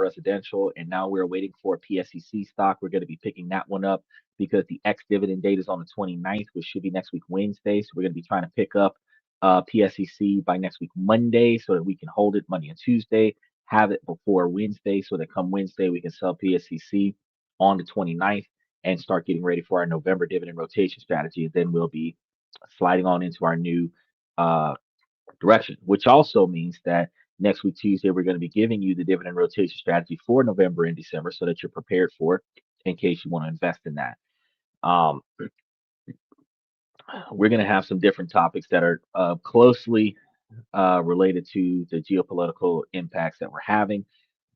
residential, and now we're waiting for a PSEC stock. We're going to be picking that one up because the ex-dividend date is on the 29th, which should be next week Wednesday. So we're going to be trying to pick up PSEC by next week Monday so that we can hold it Monday and Tuesday, have it before Wednesday so that come Wednesday we can sell PSEC on the 29th and start getting ready for our November dividend rotation strategy. And then we'll be sliding on into our new uh, direction, which also means that next week, Tuesday, we're going to be giving you the dividend rotation strategy for November and December so that you're prepared for it in case you want to invest in that. Um, we're going to have some different topics that are closely related to the geopolitical impacts that we're having,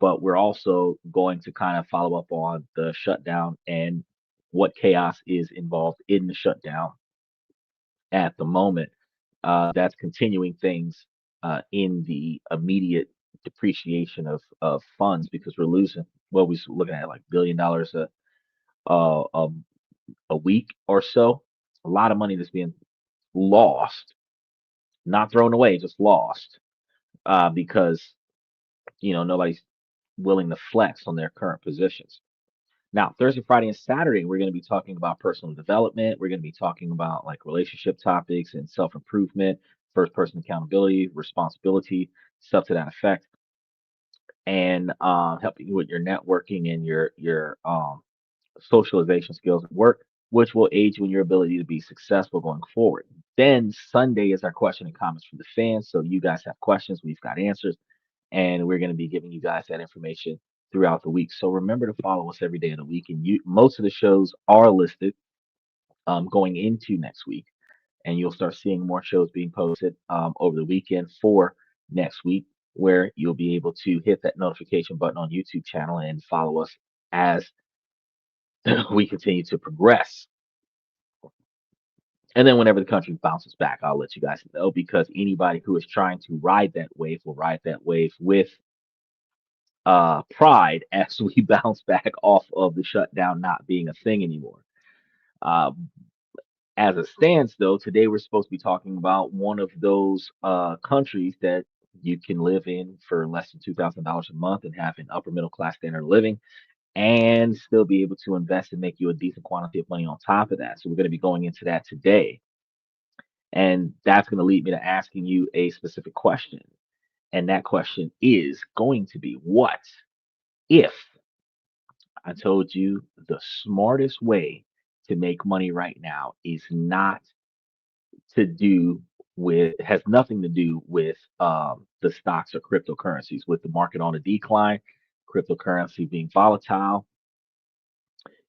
but we're also going to kind of follow up on the shutdown and what chaos is involved in the shutdown at the moment. That's continuing things in the immediate depreciation of funds because we're losing. Well, we're looking at like $1 billion a, a a week or so. A lot of money that's being lost, not thrown away, just lost because nobody's willing to flex on their current positions. Now, Thursday, Friday, and Saturday, we're going to be talking about personal development. We're going to be talking about like relationship topics and self improvement, first person accountability, responsibility, stuff to that effect, and helping you with your networking and your socialization skills at work, which will aid you in your ability to be successful going forward. Then Sunday is our question and comments from the fans. So you guys have questions, we've got answers, and we're going to be giving you guys that information throughout the week. So remember to follow us every day of the week. And most of the shows are listed going into next week, and you'll start seeing more shows being posted over the weekend for next week, where you'll be able to hit that notification button on YouTube channel and follow us as we continue to progress. And then whenever the country bounces back, I'll let you guys know because anybody who is trying to ride that wave will ride that wave with pride as we bounce back off of the shutdown not being a thing anymore. Uh, as it stands, though, today we're supposed to be talking about one of those countries that you can live in for less than $2,000 a month and have an upper middle class standard of living and still be able to invest and make you a decent quantity of money on top of that. So we're going to be going into that today. And that's going to lead me to asking you a specific question. And that question is going to be what if I told you the smartest way to make money right now is not to do with, has nothing to do with the stocks or cryptocurrencies, with the market on a decline, cryptocurrency being volatile.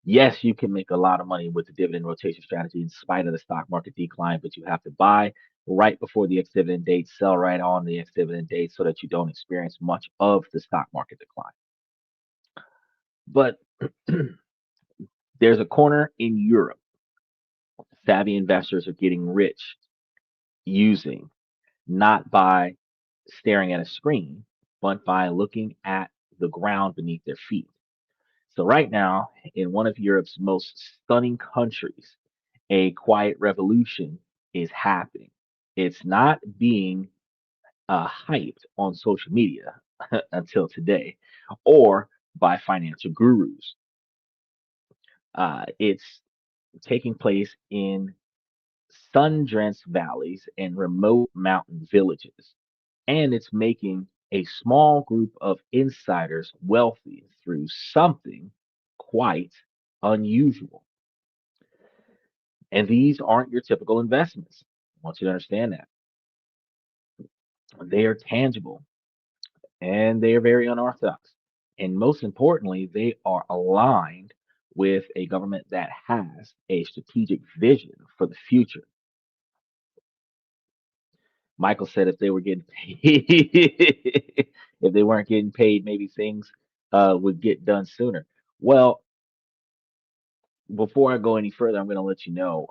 Yes, you can make a lot of money with the dividend rotation strategy in spite of the stock market decline, but you have to buy right before the ex-dividend date, sell right on the ex-dividend date so that you don't experience much of the stock market decline. But there's a corner in Europe. Savvy investors are getting rich using not by staring at a screen, but by looking at the ground beneath their feet. So right now, in one of Europe's most stunning countries, a quiet revolution is happening. It's not being hyped on social media until today or by financial gurus. It's taking place in sun-drenched valleys and remote mountain villages, and it's making a small group of insiders wealthy through something quite unusual. And these aren't your typical investments. I want you to understand that. They are tangible and they are very unorthodox. And most importantly, they are aligned with a government that has a strategic vision for the future. Michael said if they were getting paid, if they weren't getting paid, maybe things would get done sooner. Well, before I go any further, I'm going to let you know.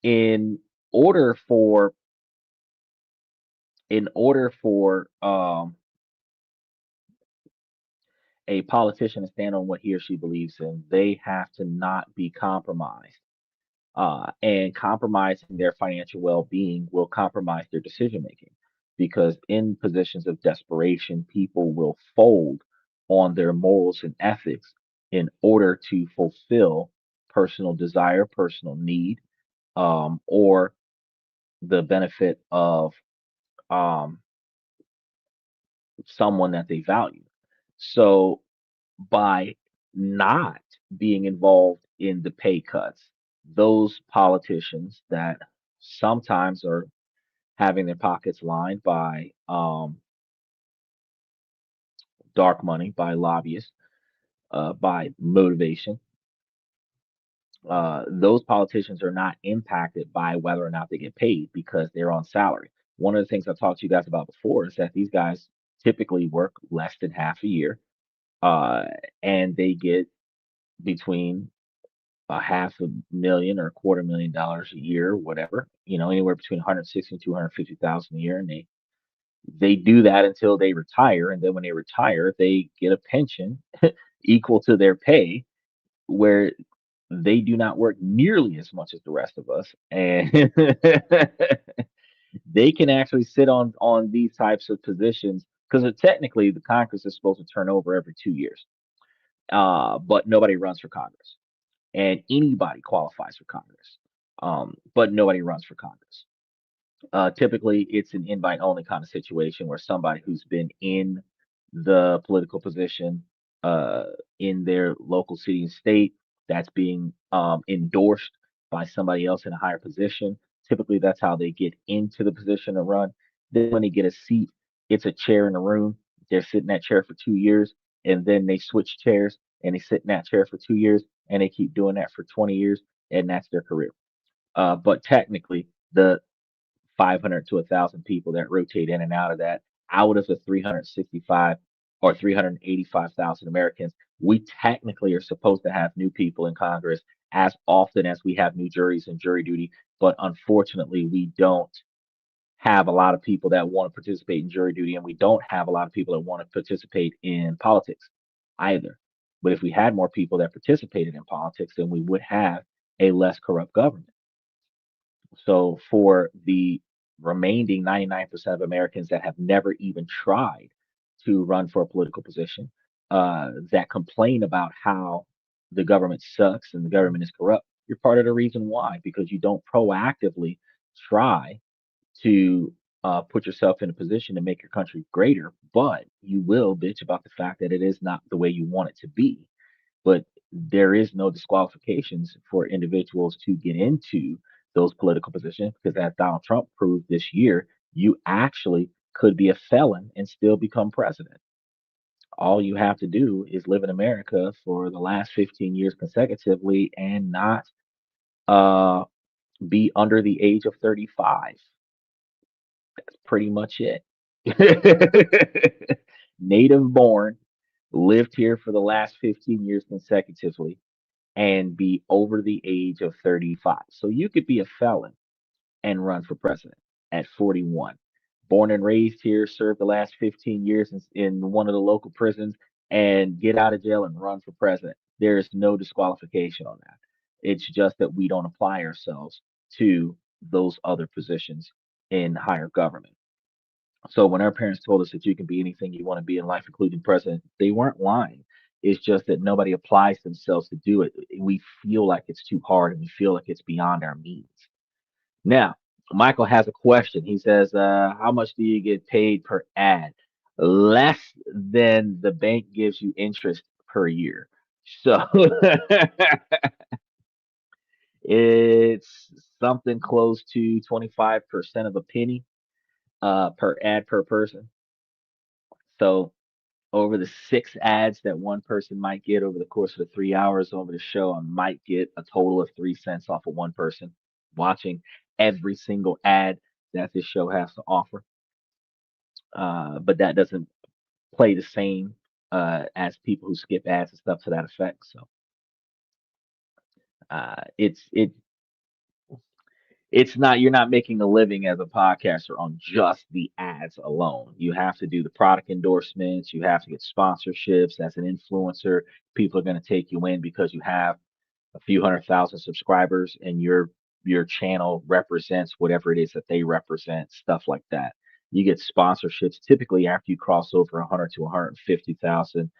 In order for in order for a politician to stand on what he or she believes in, they have to not be compromised. And compromising their financial well-being will compromise their decision making. because in positions of desperation, people will fold on their morals and ethics in order to fulfill personal desire, personal need, or the benefit of um, someone that they value. So by not being involved in the pay cuts, those politicians that sometimes are having their pockets lined by dark money, by lobbyists, by motivation, those politicians are not impacted by whether or not they get paid because they're on salary. One of the things I've talked to you guys about before is that these guys typically work less than half a year, uh, and they get between a half a million or a $250,000 a year, whatever, anywhere between 160 and 250,000 a year, and they do that until they retire, and then when they retire, they get a pension equal to their pay, where they do not work nearly as much as the rest of us, and they can actually sit on these types of positions because technically the Congress is supposed to turn over every 2 years, but nobody runs for Congress, and anybody qualifies for Congress, but nobody runs for Congress. Typically, it's an invite only kind of situation where somebody who's been in the political position uh, in their local city and state that's being endorsed by somebody else in a higher position. Typically, that's how they get into the position to run. Then, when they get a seat, it's a chair in the room. They're sitting in that chair for 2 years, and then they switch chairs and they sit in that chair for 2 years, and they keep doing that for 20 years, and that's their career. But technically, the 500 to 1,000 people that rotate in and out of that, out of the 365 or 385,000 Americans, we technically are supposed to have new people in Congress as often as we have new juries and jury duty. But unfortunately, we don't have a lot of people that want to participate in jury duty, and we don't have a lot of people that want to participate in politics either. But if we had more people that participated in politics, then we would have a less corrupt government. So for the remaining 99% of Americans that have never even tried to run for a political position, that complain about how the government sucks and the government is corrupt, you're part of the reason why, because you don't proactively try to put yourself in a position to make your country greater, but you will bitch about the fact that it is not the way you want it to be. But there is no disqualifications for individuals to get into those political positions because, as Donald Trump proved this year, you actually could be a felon and still become president. All you have to do is live in America for the last 15 years consecutively and not uh, be under the age of 35. That's pretty much it. Native born, lived here for the last 15 years consecutively, and be over the age of 35. So you could be a felon and run for president at 41. Born and raised here, served the last 15 years in one of the local prisons, and get out of jail and run for president. There is no disqualification on that. It's just that we don't apply ourselves to those other positions in higher government. So when our parents told us that you can be anything you want to be in life, including president, they weren't lying. It's just that nobody applies themselves to do it. We feel like it's too hard and we feel like it's beyond our means. Now, Michael has a question. He says, how much do you get paid per ad? Less than the bank gives you interest per year. So it's something close to 25% of a penny per ad per person. So over the 6 ads that one person might get over the course of the 3 hours over the show, I might get a total of 3 cents off of one person watching every single ad that this show has to offer. But that doesn't play the same as people who skip ads and stuff to that effect. So it's not, you're not making a living as a podcaster on just the ads alone. You have to do the product endorsements, you have to get sponsorships as an influencer. People are going to take you in because you have a few 100,000 subscribers and your channel represents whatever it is that they represent, stuff like that. You get sponsorships typically after you cross over 100 to 150,000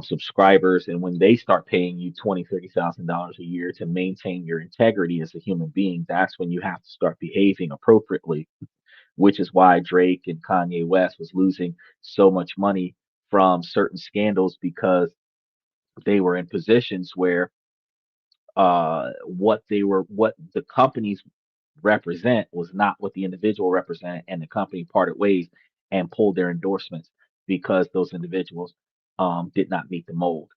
subscribers, and when they start paying you 20, $30,000 a year to maintain your integrity as a human being, that's when you have to start behaving appropriately. Which is why Drake and Kanye West was losing so much money from certain scandals because they were in positions where what the companies represent was not what the individual represent, and the company parted ways and pulled their endorsements because those individuals did not meet the mold.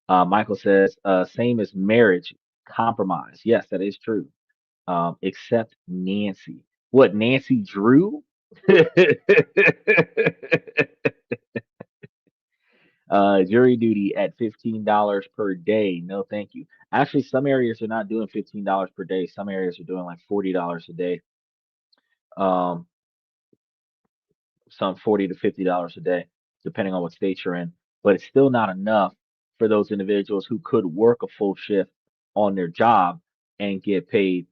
Michael says, same as marriage, compromise. Yes, that is true. Except Nancy. What, Nancy Drew? Jury duty at $15 per day. No, thank you. Actually, some areas are not doing $15 per day. Some areas are doing like $40 a day. Um, some 40 to $50 a day, depending on what state you're in. But it's still not enough for those individuals who could work a full shift on their job and get paid,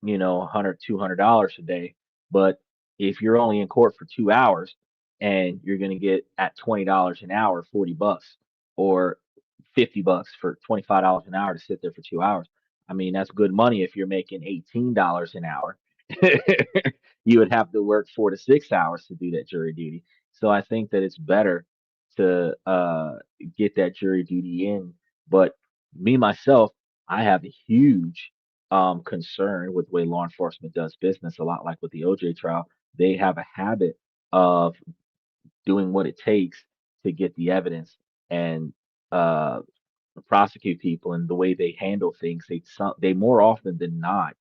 100, $200 a day. But if you're only in court for 2 hours and you're going to get at $20 an hour, 40 bucks, or 50 bucks for $25 an hour to sit there for 2 hours. I mean, that's good money if you're making $18 an hour. You would have to work 4 to 6 hours to do that jury duty. So I think that it's better to get that jury duty in. But me, myself, I have a huge concern with the way law enforcement does business, a lot like with the OJ trial. They have a habit of doing what it takes to get the evidence and uh, prosecute people. And the way they handle things, they more often than not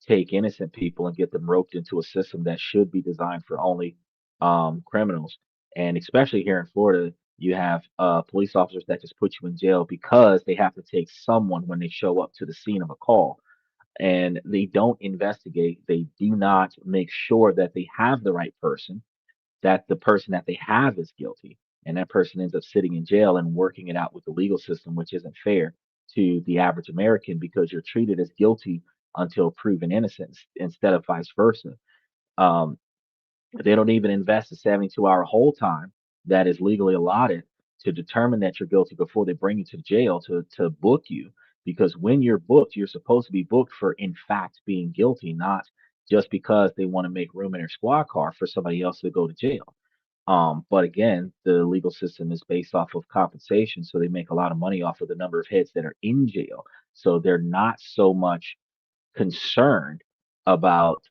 take innocent people and get them roped into a system that should be designed for only criminals. And especially here in Florida, you have police officers that just put you in jail because they have to take someone when they show up to the scene of a call, and they don't investigate. They do not make sure that they have the right person, that the person that they have is guilty, and that person ends up sitting in jail and working it out with the legal system, which isn't fair to the average American because you're treated as guilty until proven innocent instead of vice versa. Um, they don't even invest the 72-hour hold time that is legally allotted to determine that you're guilty before they bring you to jail to book you. Because when you're booked, you're supposed to be booked for, in fact, being guilty, not just because they want to make room in their squad car for somebody else to go to jail. But again, the legal system is based off of compensation, so they make a lot of money off of the number of heads that are in jail. So they're not so much concerned about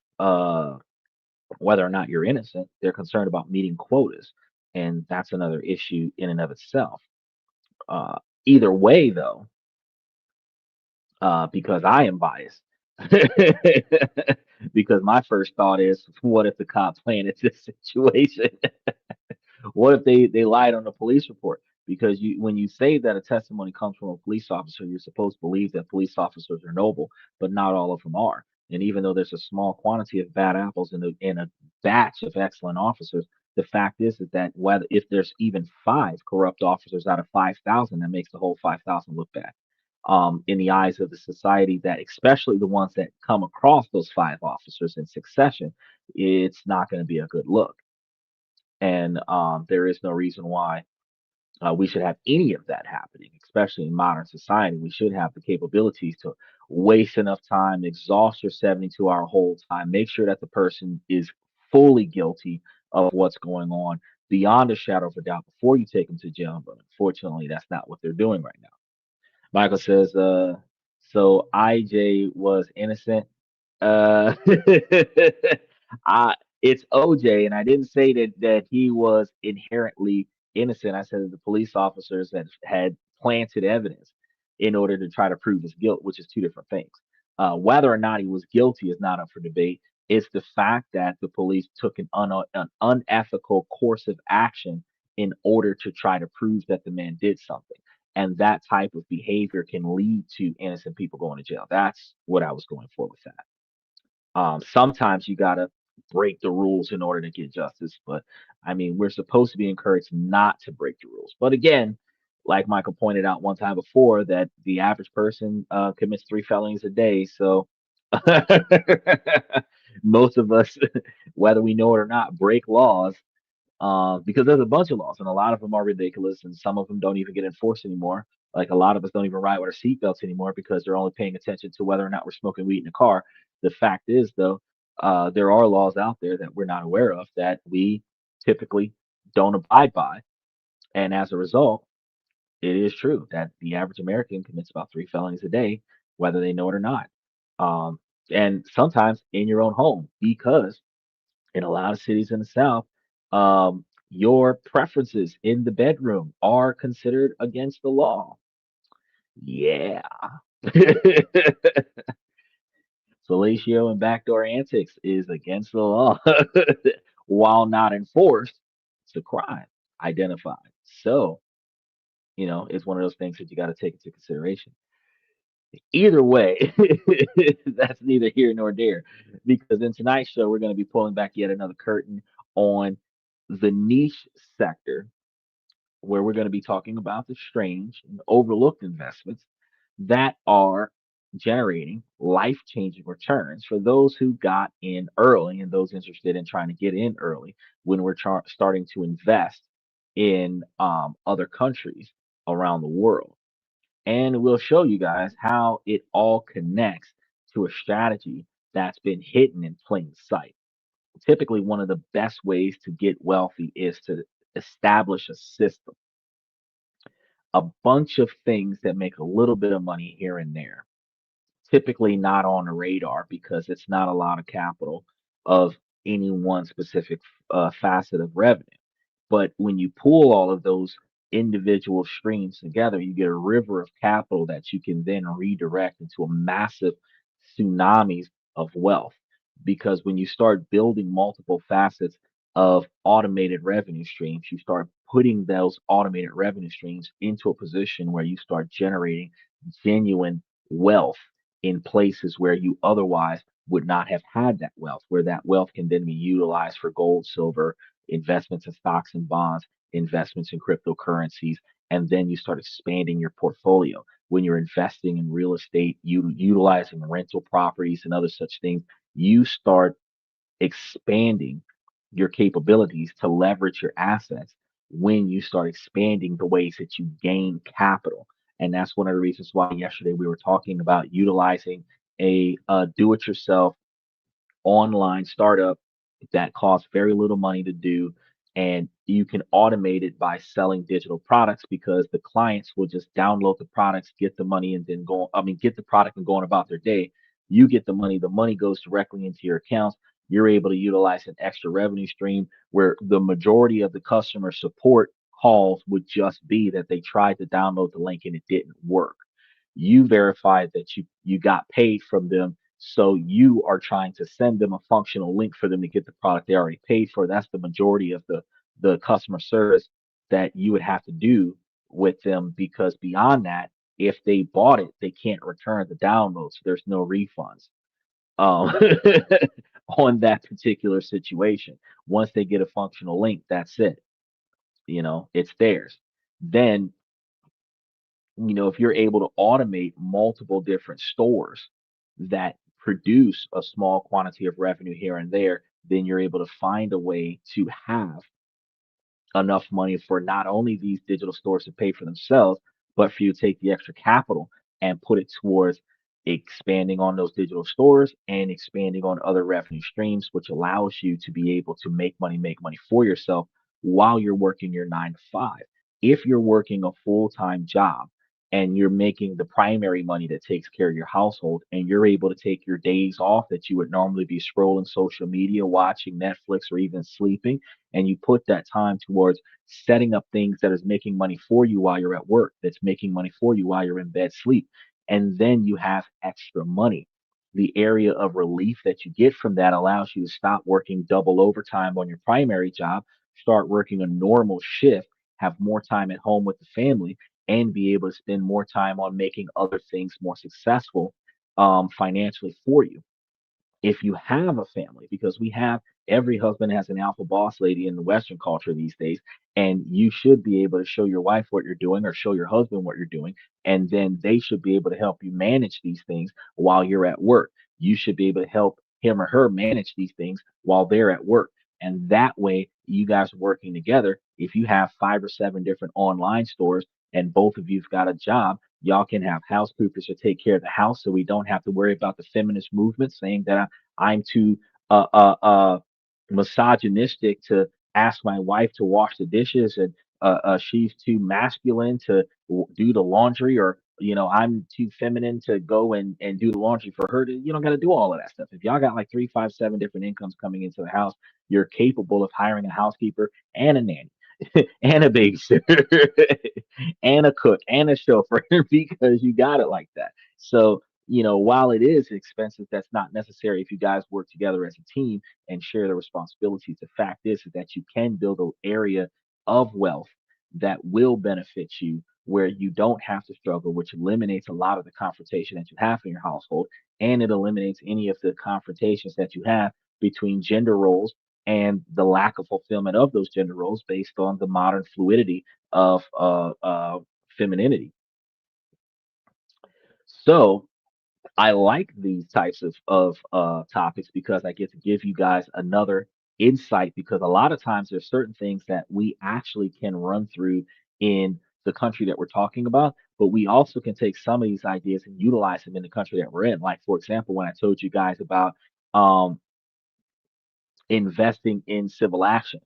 whether or not you're innocent. They're concerned about meeting quotas, and that's another issue in and of itself. Uh, Either way, though, because I am biased, because my first thought is, what if the cop planted this situation? What if they lied on the police report? Because when you say that a testimony comes from a police officer, you're supposed to believe that police officers are noble, but not all of them are. And even though there's a small quantity of bad apples in a batch of excellent officers, the fact is that whether if there's even five corrupt officers out of 5,000, that makes the whole 5,000 look bad. In the eyes of the society, that especially the ones that come across those five officers in succession, it's not going to be a good look. And there is no reason why we should have any of that happening, especially in modern society. We should have the capabilities to waste enough time, exhaust your 72-hour hold time, make sure that the person is fully guilty of what's going on beyond a shadow of a doubt before you take them to jail. But unfortunately, that's not what they're doing right now. Michael says, so IJ was innocent. Uh, I it's OJ, and I didn't say that he was inherently innocent. I said that the police officers had planted evidence in order to try to prove his guilt, which is two different things. Whether or not he was guilty is not up for debate. It's the fact that the police took an unethical course of action in order to try to prove that the man did something. And that type of behavior can lead to innocent people going to jail. That's what I was going for with that. Sometimes you gotta break the rules in order to get justice, but I mean, we're supposed to be encouraged not to break the rules. But again, like Michael pointed out one time before, that the average person commits 3 felonies a day. So Most of us, whether we know it or not, break laws because there's a bunch of laws, and a lot of them are ridiculous, and some of them don't even get enforced anymore. Like a lot of us don't even ride with our seatbelts anymore because they're only paying attention to whether or not we're smoking weed in the car. The fact is, though, there are laws out there that we're not aware of that we typically don't abide by, and as a result, it is true that the average American commits about 3 felonies a day, whether they know it or not. Um, and sometimes in your own home, because in a lot of cities in the South, your preferences in the bedroom are considered against the law. Yeah. Fellatio and backdoor antics is against the law. While not enforced, it's a crime identified. So, it's one of those things that you got to take into consideration. Either way, that's neither here nor there. Because in tonight's show, we're going to be pulling back yet another curtain on the niche sector, where we're going to be talking about the strange and overlooked investments that are generating life changing returns for those who got in early and those interested in trying to get in early when we're starting to invest in other countries around the world. And we'll show you guys how it all connects to a strategy that's been hidden in plain sight. Typically, one of the best ways to get wealthy is to establish a system, a bunch of things that make a little bit of money here and there. Typically, not on the radar because it's not a lot of capital of any one specific facet of revenue. But when you pool all of those individual streams together, you get a river of capital that you can then redirect into a massive tsunamis of wealth. Because when you start building multiple facets of automated revenue streams, you start putting those automated revenue streams into a position where you start generating genuine wealth in places where you otherwise would not have had that wealth, where that wealth can then be utilized for gold, silver, investments in stocks and bonds, investments in cryptocurrencies, and then you start expanding your portfolio. When you're investing in real estate, you utilizing rental properties and other such things, you start expanding your capabilities to leverage your assets when you start expanding the ways that you gain capital. And that's one of the reasons why yesterday we were talking about utilizing a do-it-yourself online startup that costs very little money to do. And you can automate it by selling digital products because the clients will just download the products, get the money, and then get the product and going about their day. You get the money goes directly into your accounts. You're able to utilize an extra revenue stream where the majority of the customer support calls would just be that they tried to download the link and it didn't work. You verified that you got paid from them, so you are trying to send them a functional link for them to get the product they already paid for. That's the majority of the customer service that you would have to do with them, because beyond that, if they bought it, they can't return the download, so there's no refunds um, on that particular situation. Once they get a functional link, that's it. It's theirs. Then if you're able to automate multiple different stores that produce a small quantity of revenue here and there, then you're able to find a way to have enough money for not only these digital stores to pay for themselves, but for you to take the extra capital and put it towards expanding on those digital stores and expanding on other revenue streams, which allows you to be able to make money for yourself while you're working your 9 to 5. If you're working a full time job and you're making the primary money that takes care of your household, and you're able to take your days off that you would normally be scrolling social media, watching Netflix, or even sleeping, and you put that time towards setting up things that is making money for you while you're at work, that's making money for you while you're in bed sleep, and then you have extra money. The area of relief that you get from that allows you to stop working double overtime on your primary job, start working a normal shift, have more time at home with the family, and be able to spend more time on making other things more successful financially for you. If you have a family, because every husband has an alpha boss lady in the Western culture these days, and you should be able to show your wife what you're doing or show your husband what you're doing, and then they should be able to help you manage these things while you're at work. You should be able to help him or her manage these things while they're at work. And that way, you guys working together, if you have 5 or 7 different online stores and both of you've got a job, y'all can have housekeepers to take care of the house, so we don't have to worry about the feminist movement saying that I'm too uh, uh, uh, misogynistic to ask my wife to wash the dishes, and she's too masculine to do the laundry, or I'm too feminine to go and do the laundry for her. You don't got to do all of that stuff. If y'all got like 3, 5, 7 different incomes coming into the house, you're capable of hiring a housekeeper and a nanny and a babysitter and a cook and a chauffeur because you got it like that. So, while it is expensive, that's not necessary if you guys work together as a team and share the responsibilities. The fact is that you can build an area of wealth that will benefit you where you don't have to struggle, which eliminates a lot of the confrontation that you have in your household. And it eliminates any of the confrontations that you have between gender roles and the lack of fulfillment of those gender roles based on the modern fluidity of femininity. So I like these types of topics because I get to give you guys another insight. Because a lot of times there's certain things that we actually can run through in the country that we're talking about, but we also can take some of these ideas and utilize them in the country that we're in. Like for example, when I told you guys about um, investing in civil action,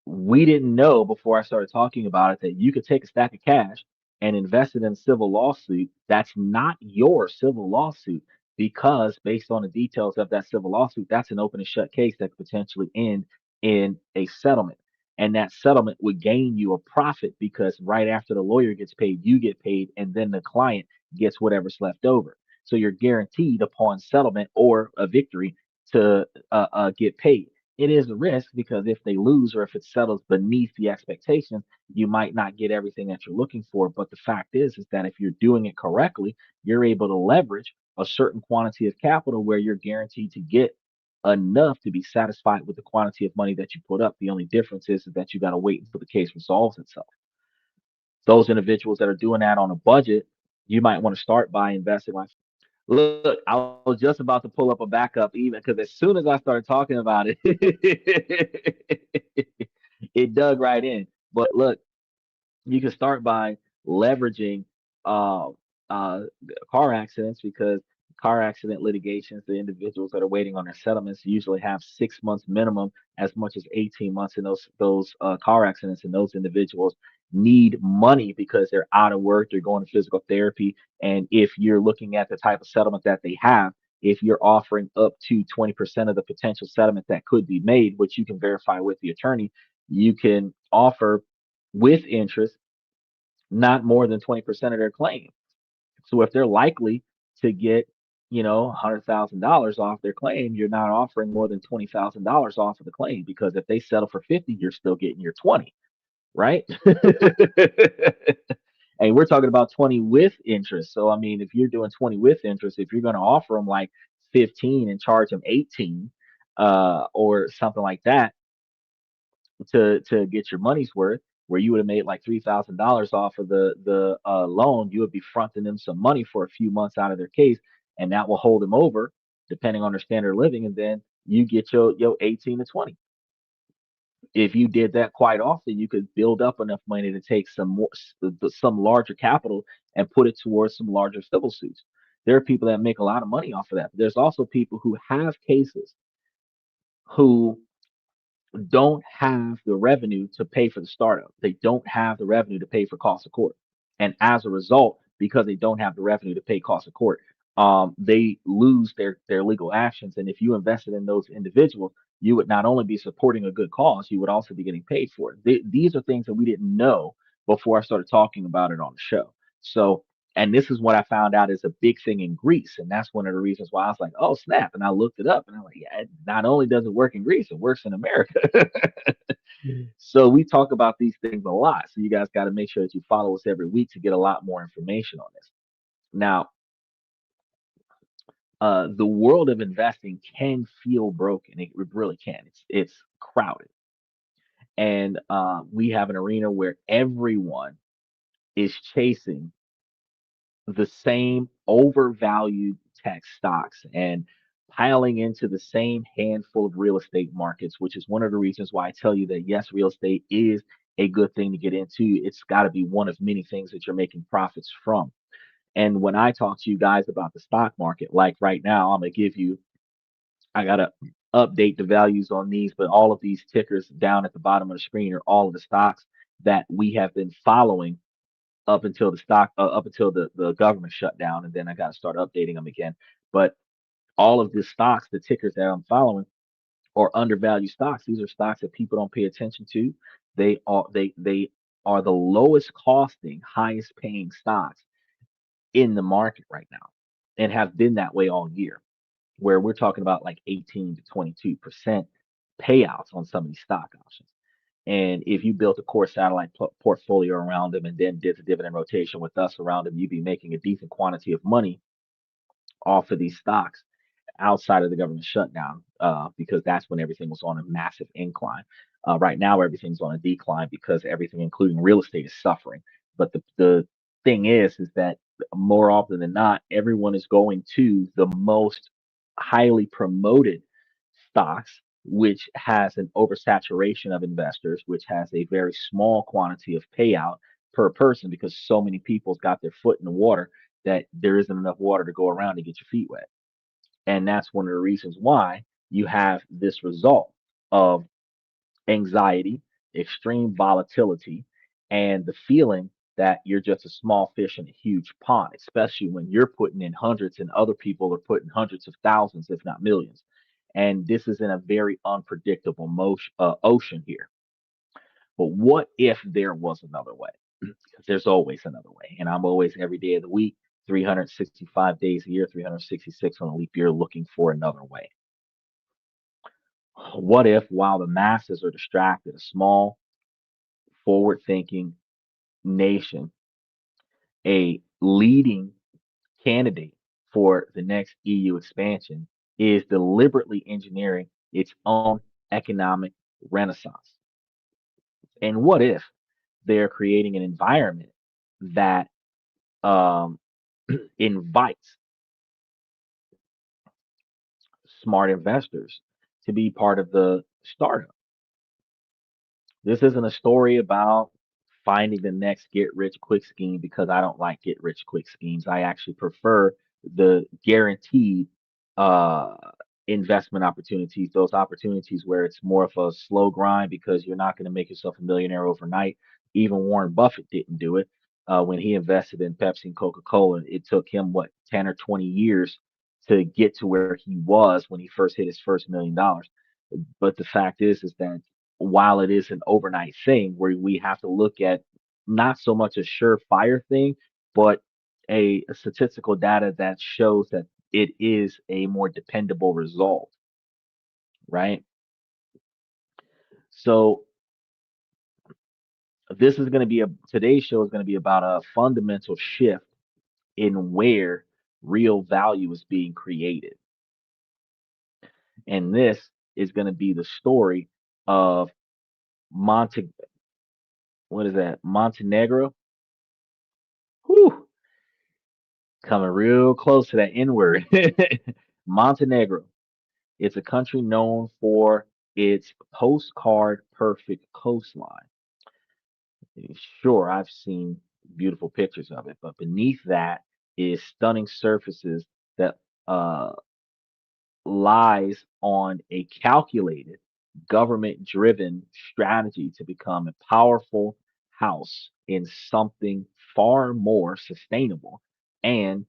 we didn't know before I started talking about it that you could take a stack of cash and invest it in a civil lawsuit that's not your civil lawsuit, because based on the details of that civil lawsuit, that's an open and shut case that could potentially end in a settlement. And that settlement would gain you a profit because right after the lawyer gets paid, you get paid, and then the client gets whatever's left over. So you're guaranteed upon settlement or a victory to get paid. It is a risk because if they lose or if it settles beneath the expectation, you might not get everything that you're looking for. But the fact is that if you're doing it correctly, you're able to leverage a certain quantity of capital where you're guaranteed to get enough to be satisfied with the quantity of money that you put up. The only difference is that you got to wait until the case resolves itself. Those individuals that are doing that on a budget, you might want to start by investing like, look, I was just about to pull up a backup even because as soon as I started talking about it, it dug right in. But look, you can start by leveraging uh, car accidents, because car accident litigations, the individuals that are waiting on their settlements usually have 6 months minimum, as much as 18 months in those car accidents, and those individuals need money because they're out of work, they're going to physical therapy, and if you're looking at the type of settlement that they have, if you're offering up to 20% of the potential settlement that could be made, which you can verify with the attorney, you can offer with interest not more than 20% of their claim. So if they're likely to get, $100,000 off their claim, you're not offering more than $20,000 off of the claim, because if they settle for 50, you're still getting your 20, right? And we're talking about 20 with interest. So I mean, if you're doing 20 with interest, if you're going to offer them like 15 and charge them 18 or something like that, to get your money's worth, where you would have made like $3,000 off of the loan, you would be fronting them some money for a few months out of their case, and that will hold them over, depending on their standard of living, and then you get your 18 to 20. If you did that quite often, you could build up enough money to take some larger capital and put it towards some larger civil suits. There are people that make a lot of money off of that. There's also people who have cases who don't have the revenue to pay for the startup. They don't have the revenue to pay for cost of court. And as a result, because they don't have the revenue to pay cost of court, they lose their legal actions. And if you invested in those individuals, you would not only be supporting a good cause, you would also be getting paid for it. These are things that we didn't know before I started talking about it on the show. So, and this is what I found out is a big thing in Greece. And that's one of the reasons why I was like, oh, snap. And I looked it up and I'm like, yeah, not only does it work in Greece, it works in America. So we talk about these things a lot. So you guys got to make sure that you follow us every week to get a lot more information on this. Now, the world of investing can feel broken. It really can. It's crowded, and we have an arena where everyone is chasing the same overvalued tech stocks and piling into the same handful of real estate markets, which is one of the reasons why I tell you that yes, real estate is a good thing to get into. It's got to be one of many things that you're making profits from. And when I talk to you guys about the stock market, like right now, I'm gonna give you, I gotta update the values on these, but all of these tickers down at the bottom of the screen are all of the stocks that we have been following up until the government shut down, and then I gotta start updating them again. But all of the stocks, the tickers that I'm following, are undervalued stocks. These are stocks that people don't pay attention to. They are the lowest costing, highest paying stocks in the market right now, and have been that way all year. Where we're talking about like 18 to 22% payouts on some of these stock options. And if you built a core satellite portfolio around them and then did the dividend rotation with us around them, you'd be making a decent quantity of money off of these stocks outside of the government shutdown, because that's when everything was on a massive incline. Right now, everything's on a decline because everything, including real estate, is suffering. But the thing is that more often than not, everyone is going to the most highly promoted stocks, which has an oversaturation of investors, which has a very small quantity of payout per person because so many people's got their foot in the water that there isn't enough water to go around to get your feet wet. And that's one of the reasons why you have this result of anxiety, extreme volatility, and the feeling that you're just a small fish in a huge pond, especially when you're putting in hundreds and other people are putting hundreds of thousands, if not millions. And this is in a very unpredictable ocean here. But what if there was another way? Because there's always another way. And I'm always every day of the week, 365 days a year, 366 on a leap year, looking for another way. What if, while the masses are distracted, a small, forward thinking nation, a leading candidate for the next EU expansion, is deliberately engineering its own economic renaissance? And what if they're creating an environment that um, invites smart investors to be part of the startup? This isn't a story about finding the next get rich quick scheme because I don't like get rich quick schemes. I actually prefer the guaranteed uh, investment opportunities, those opportunities where it's more of a slow grind because you're not going to make yourself a millionaire overnight. Even Warren Buffett didn't do it. When he invested in Pepsi and Coca-Cola, it took him, what, 10 or 20 years to get to where he was when he first hit his first $1 million. But the fact is that while it is an overnight thing where we have to look at not so much a surefire thing, but a statistical data that shows that it is a more dependable result, right? So this is going to be today's show is going to be about a fundamental shift in where real value is being created. And this is going to be the story of Monte, what is that? Montenegro. Whew, coming real close to that N word. Montenegro. It's a country known for its postcard perfect coastline. Sure, I've seen beautiful pictures of it, but beneath that is stunning surfaces that lies on a calculated, government driven strategy to become a powerful house in something far more sustainable and,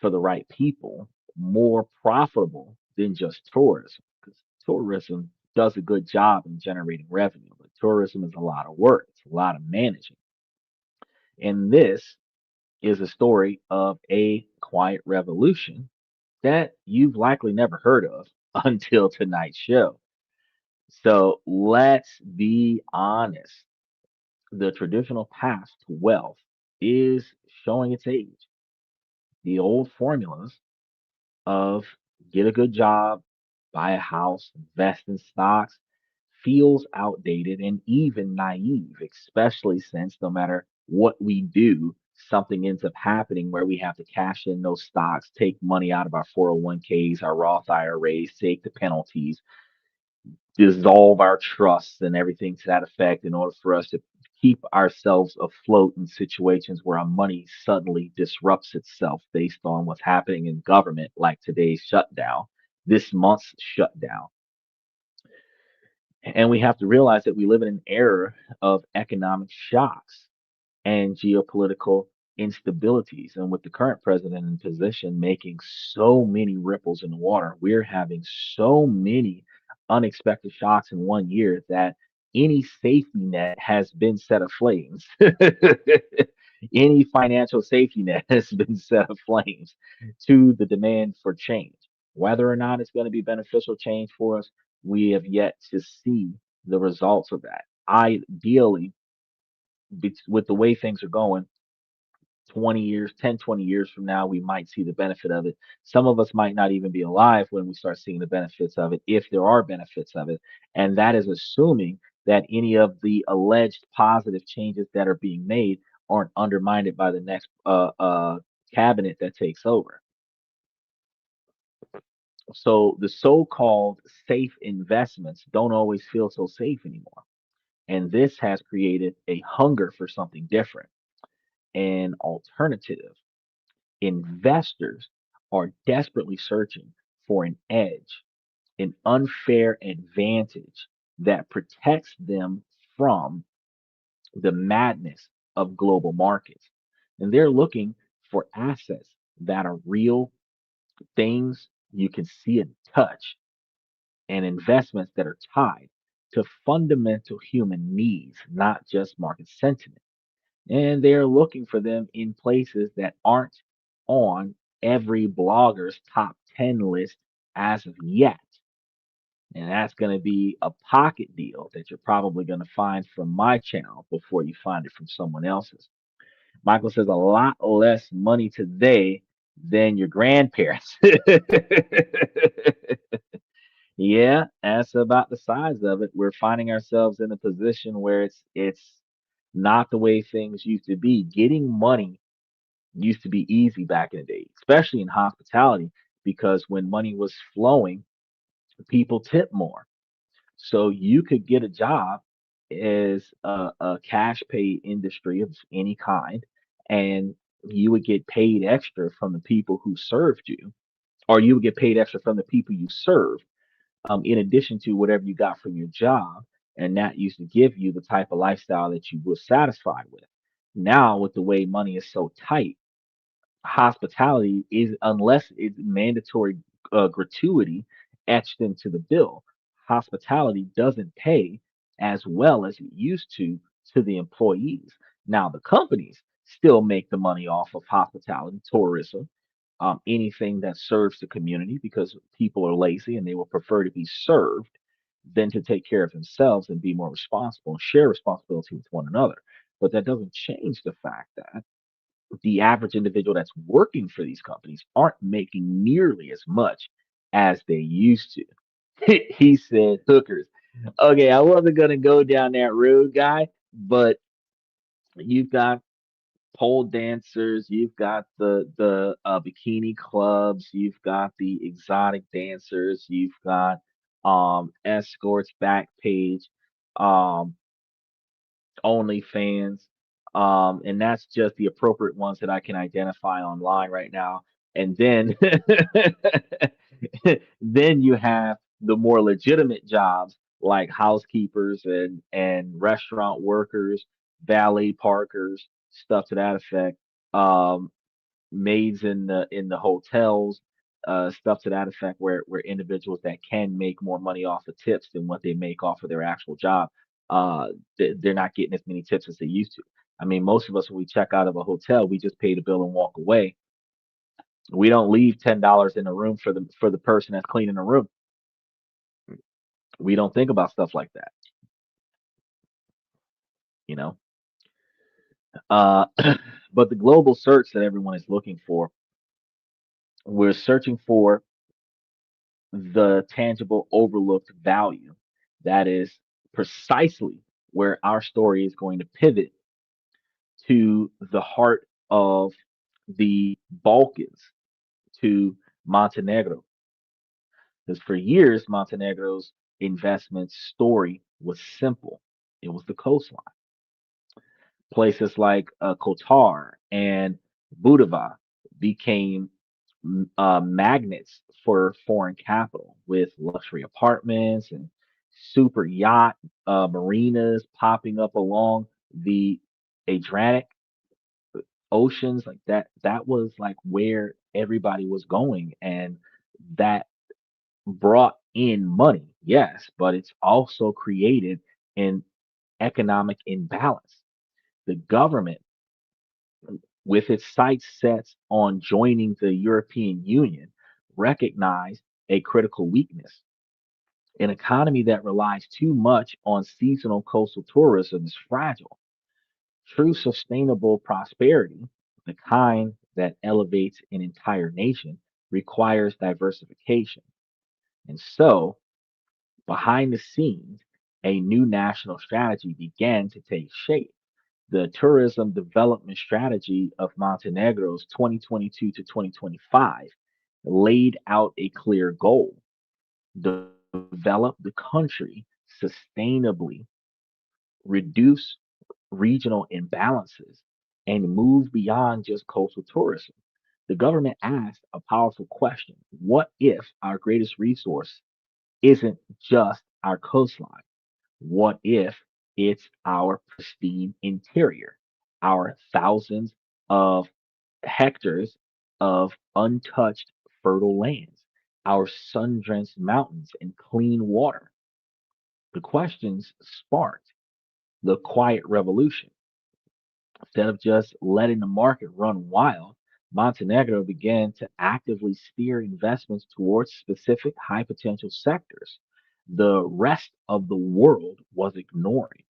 for the right people, more profitable than just tourism. Because tourism does a good job in generating revenue, but tourism is a lot of work, it's a lot of managing. And this is a story of a quiet revolution that you've likely never heard of until tonight's show. So let's be honest. The traditional path to wealth is showing its age. The old formulas of get a good job, buy a house, invest in stocks feels outdated and even naive, especially since no matter what we do, something ends up happening where we have to cash in those stocks, take money out of our 401ks, our Roth IRAs, take the penalties, dissolve our trusts and everything to that effect in order for us to keep ourselves afloat in situations where our money suddenly disrupts itself based on what's happening in government, like today's shutdown, this month's shutdown. And we have to realize that we live in an era of economic shocks and geopolitical instabilities. And with the current president in position making so many ripples in the water, we're having so many unexpected shocks in 1 year that any safety net has been set aflames. Any financial safety net has been set aflames to the demand for change. Whether or not it's going to be beneficial change for us, we have yet to see the results of that. Ideally, with the way things are going, 20 years, 10, 20 years from now, we might see the benefit of it. Some of us might not even be alive when we start seeing the benefits of it, if there are benefits of it. And that is assuming that any of the alleged positive changes that are being made aren't undermined by the next cabinet that takes over. So the so-called safe investments don't always feel so safe anymore. And this has created a hunger for something different, an alternative. Investors are desperately searching for an edge, an unfair advantage that protects them from the madness of global markets. And they're looking for assets that are real things you can see and touch, and investments that are tied to fundamental human needs, not just market sentiment. And they're looking for them in places that aren't on every blogger's top 10 list as of yet. And that's going to be a pocket deal that you're probably going to find from my channel before you find it from someone else's. Michael says a lot less money today than your grandparents. Yeah, that's about the size of it. We're finding ourselves in a position where it's not the way things used to be. Getting money used to be easy back in the day, especially in hospitality, because when money was flowing, people tip more. So you could get a job as a cash pay industry of any kind, and you would get paid extra from the people who served you, or you would get paid extra from the people you served, in addition to whatever you got from your job. And that used to give you the type of lifestyle that you were satisfied with. Now, with the way money is so tight, hospitality is, unless it's mandatory gratuity etched into the bill, hospitality doesn't pay as well as it used to the employees. Now the companies still make the money off of hospitality, tourism, anything that serves the community, because people are lazy and they will prefer to be served than to take care of themselves and be more responsible and share responsibility with one another. But that doesn't change the fact that the average individual that's working for these companies aren't making nearly as much as they used to. He said hookers. Okay, I wasn't gonna go down that road, guy, but you've got pole dancers, you've got the bikini clubs, you've got the exotic dancers, you've got escorts, back page, um OnlyFans, and that's just the appropriate ones that I can identify online right now. And then, then you have the more legitimate jobs like housekeepers and restaurant workers, valet parkers, stuff to that effect. Um, Maids in the hotels, stuff to that effect, where individuals that can make more money off of tips than what they make off of their actual job, they're not getting as many tips as they used to. I mean, most of us when we check out of a hotel, we just pay the bill and walk away. We don't leave $10 in a room for the person that's cleaning the room. We don't think about stuff like that, you know. Uh, but the global search that everyone is looking for, we're searching for the tangible overlooked value. That is precisely where our story is going to pivot to the heart of the Balkans to Montenegro. Because for years, Montenegro's investment story was simple. It was the coastline. Places like Kotar and Budava became magnets for foreign capital with luxury apartments and super yacht marinas popping up along the Adriatic oceans. Like that was like where everybody was going, and that brought in money, yes, but it's also created an economic imbalance. The government, with its sights set on joining the European Union, recognized a critical weakness. An economy that relies too much on seasonal coastal tourism is fragile. True sustainable prosperity, the kind that elevates an entire nation, requires diversification. And so, behind the scenes, a new national strategy began to take shape. The tourism development strategy of Montenegro's 2022 to 2025 laid out a clear goal: develop the country sustainably, reduce regional imbalances, and move beyond just coastal tourism. The government asked a powerful question: what if our greatest resource isn't just our coastline? What if it's our pristine interior, our thousands of hectares of untouched fertile lands, our sun drenched mountains and clean water? The questions sparked the quiet revolution. Instead of just letting the market run wild, Montenegro began to actively steer investments towards specific high potential sectors the rest of the world was ignoring.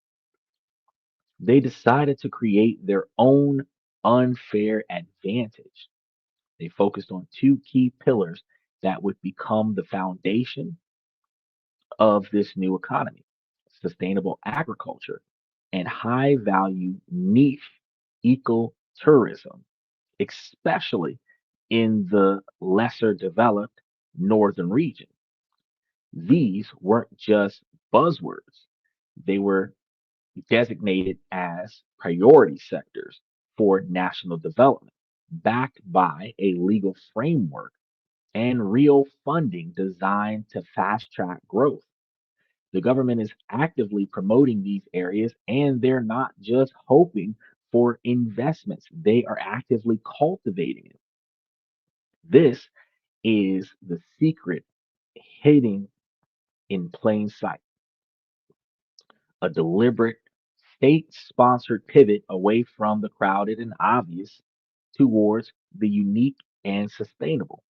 They decided to create their own unfair advantage. They focused on two key pillars that would become the foundation of this new economy: sustainable agriculture and high value niche ecotourism, especially in the lesser developed northern region. These weren't just buzzwords, they were designated as priority sectors for national development, backed by a legal framework and real funding designed to fast track growth. The government is actively promoting these areas, and they're not just hoping for investments, they are actively cultivating it. This is the secret hidden in plain sight: a deliberate state sponsored pivot away from the crowded and obvious towards the unique and sustainable.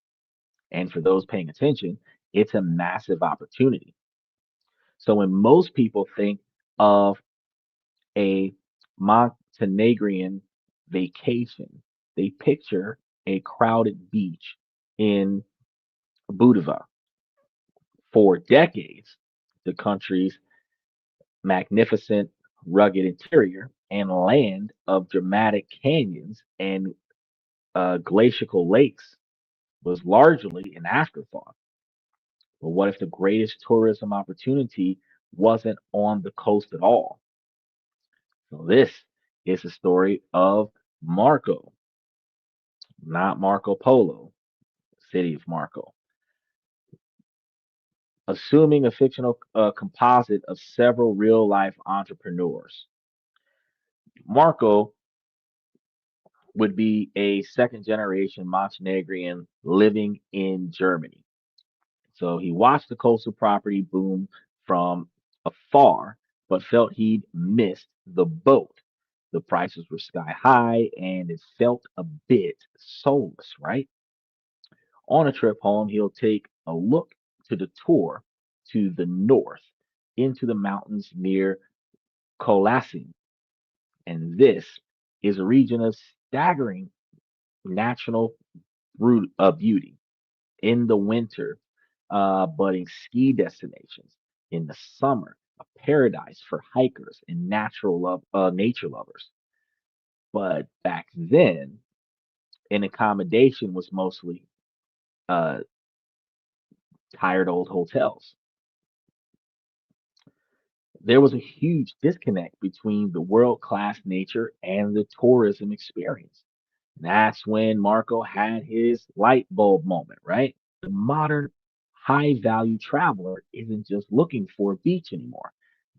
And for those paying attention, it's a massive opportunity. So when most people think of a Montenegrin vacation, they picture a crowded beach in Budva. For decades, the country's magnificent, rugged interior and land of dramatic canyons and glacial lakes was largely an afterthought. But what if the greatest tourism opportunity wasn't on the coast at all? So this is the story of Marco, not Marco Polo, city of Marco, assuming a fictional composite of several real life entrepreneurs. Marco would be a second generation Montenegrin living in Germany. So he watched the coastal property boom from afar, but felt he'd missed the boat. The prices were sky high and it felt a bit soulless, right? On a trip home, he'll take a look to the tour to the north into the mountains near Colasin. And this is a region of staggering natural beauty. In the winter, budding ski destinations. In the summer, a paradise for hikers and nature lovers. But back then, an accommodation was mostly uh, tired old hotels. There was a huge disconnect between the world class nature and the tourism experience. That's when Marco had his light bulb moment, right? The modern high value traveler isn't just looking for a beach anymore.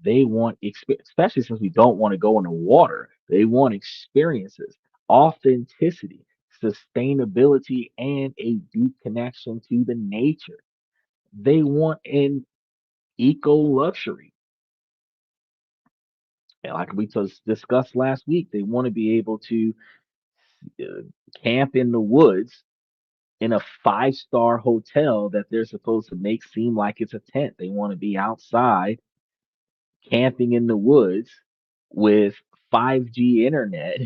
They want, especially since we don't want to go in the water, they want experiences, authenticity, sustainability, and a deep connection to the nature. They want an eco luxury. And like we just discussed last week, they want to be able to uh, camp in the woods in a five-star hotel that they're supposed to make seem like it's a tent. They want to be outside camping in the woods with 5G internet,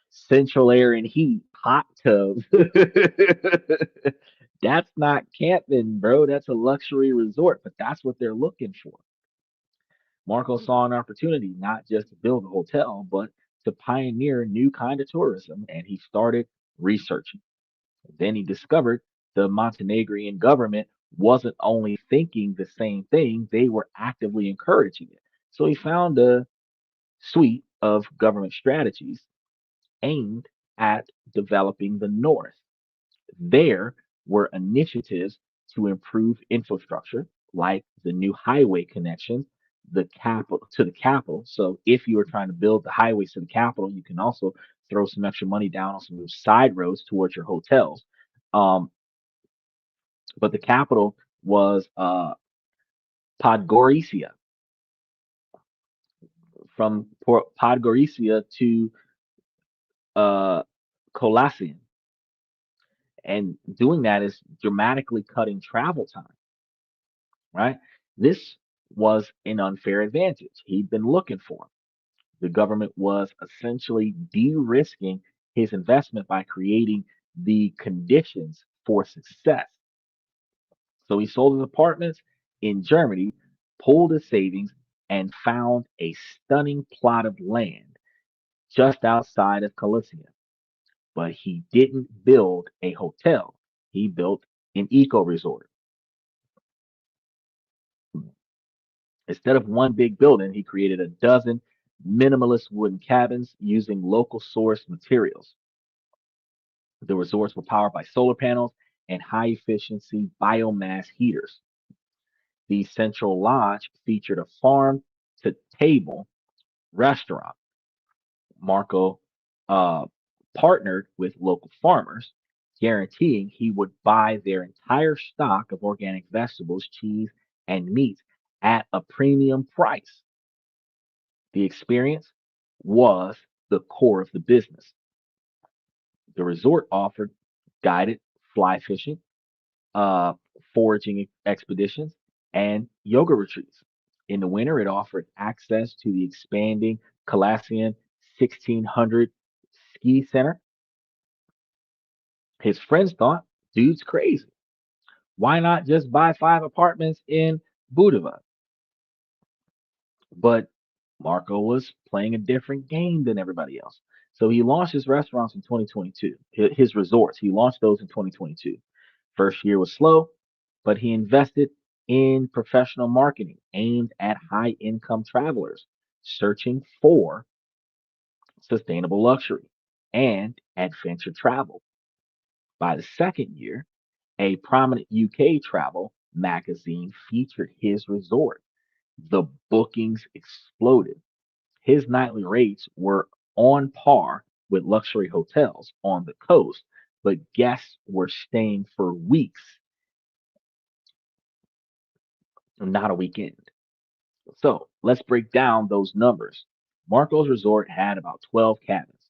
central air and heat, hot tub. That's not camping, bro. That's a luxury resort, but that's what they're looking for. Marco saw an opportunity not just to build a hotel, but to pioneer a new kind of tourism, and he started researching. Then he discovered the Montenegrin government wasn't only thinking the same thing, they were actively encouraging it. So he found a suite of government strategies aimed at developing the North. There were initiatives to improve infrastructure, like the new highway connections, the capital. So if you were trying to build the highways to the capital, you can also throw some extra money down on some side roads towards your hotels. Um, but the capital was Podgorica. From Podgorica to uh, Colassian, and doing that is dramatically cutting travel time. Right? This was an unfair advantage he'd been looking for. The government was essentially de-risking his investment by creating the conditions for success. So he sold his apartments in Germany, pulled his savings, and found a stunning plot of land just outside of Coliseum. But he didn't build a hotel. He built an eco resort. Instead of one big building, he created a dozen minimalist wooden cabins using local source materials. The resorts were powered by solar panels and high efficiency biomass heaters. The central lodge featured a farm to table restaurant. Marco uh, partnered with local farmers, guaranteeing he would buy their entire stock of organic vegetables, cheese, and meat at a premium price. The experience was the core of the business. The resort offered guided fly fishing, uh, foraging expeditions, and yoga retreats. In the winter, it offered access to the expanding Calassian 1600 ski center. His friends thought, dude's crazy. Why not just buy five apartments in Budva? But Marco was playing a different game than everybody else. So he launched his restaurants in 2022, his resorts. He launched those in 2022. First year was slow, but he invested in professional marketing aimed at high income travelers searching for sustainable luxury and adventure travel. By the second year, a prominent UK travel magazine featured his resort. The bookings exploded. His nightly rates were on par with luxury hotels on the coast, but guests were staying for weeks, not a weekend. So let's break down those numbers. Marco's resort had about 12 cabins,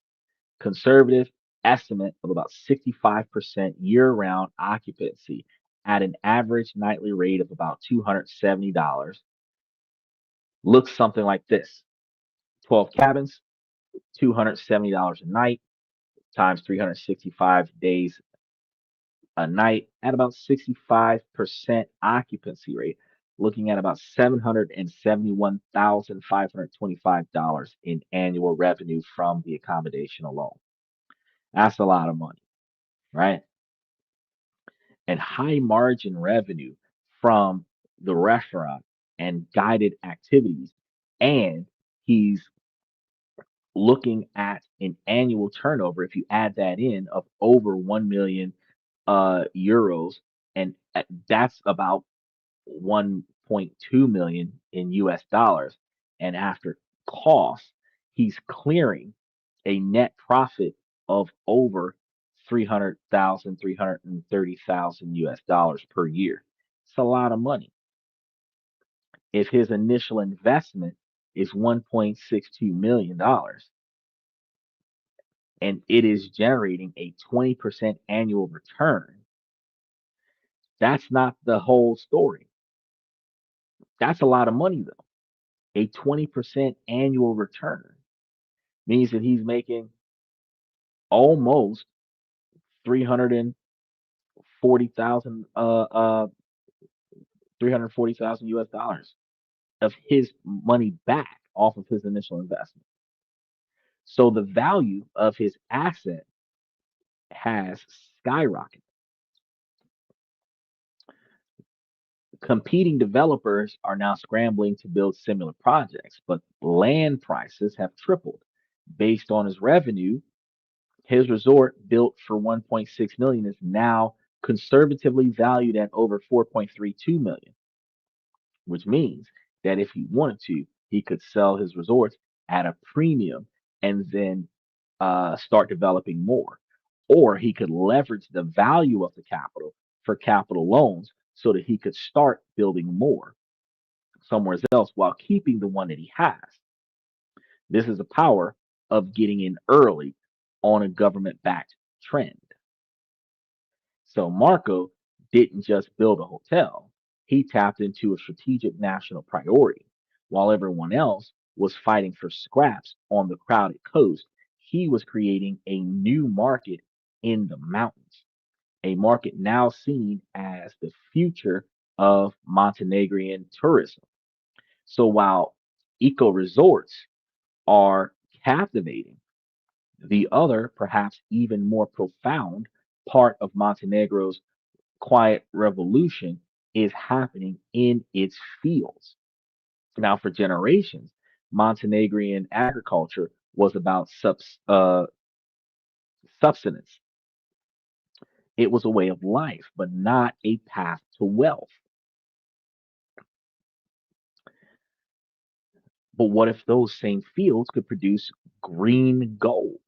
conservative estimate of about 65% year round occupancy at an average nightly rate of about $270. Looks something like this: 12 cabins, $270 a night times 365 days a night at about 65% occupancy rate. looking at about $771,525 in annual revenue from the accommodation alone. That's a lot of money, right? And high margin revenue from the restaurant and guided activities. And he's looking at an annual turnover, if you add that in, of over 1 million euros. And that's about 1.2 million in US dollars. And after costs, he's clearing a net profit of over 300,000, 330,000 US dollars per year. It's a lot of money. If his initial investment is $1.62 million dollars and it is generating a 20% annual return, that's not the whole story. That's a lot of money though. A 20% annual return means that he's making almost 340,000 340,000 US dollars of his money back off of his initial investment. So the value of his asset has skyrocketed. Competing developers are now scrambling to build similar projects, but land prices have tripled. Based on his revenue, his resort, built for 1.6 million, is now conservatively valued at over 4.32 million, which means that if he wanted to, he could sell his resorts at a premium and then start developing more. Or he could leverage the value of the capital for capital loans so that he could start building more somewhere else while keeping the one that he has. This is the power of getting in early on a government backed trend. So Marco didn't just build a hotel, he tapped into a strategic national priority. While everyone else was fighting for scraps on the crowded coast, he was creating a new market in the mountains, a market now seen as the future of Montenegrin tourism. So while eco resorts are captivating, the other, perhaps even more profound part of Montenegro's quiet revolution is happening in its fields. Now, for generations, Montenegrin agriculture was about subsistence. It was a way of life, but not a path to wealth. But what if those same fields could produce green gold?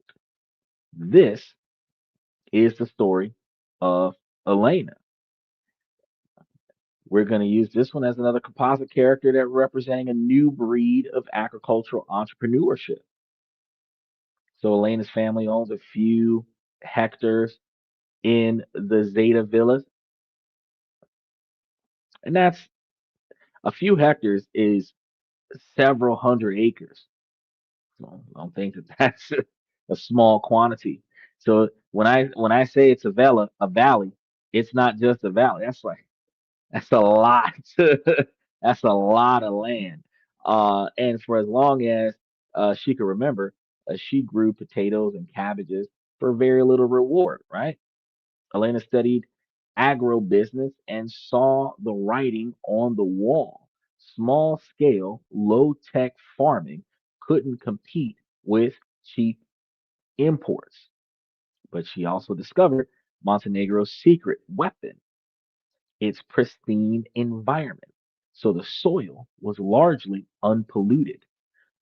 This is the story of Elena. We're going to use this one as another composite character that representing a new breed of agricultural entrepreneurship. So Elena's family owns a few hectares in the Zeta Villas, and that's a few hectares is several hundred acres. So I don't think that that's a small quantity. So when I say it's a valley, it's not just a valley. That's a lot. That's a lot of land. And for as long as she could remember, she grew potatoes and cabbages for very little reward, right? Elena studied agribusiness and saw the writing on the wall. Small scale, low tech farming couldn't compete with cheap imports. But she also discovered Montenegro's secret weapon, its pristine environment. So the soil was largely unpolluted,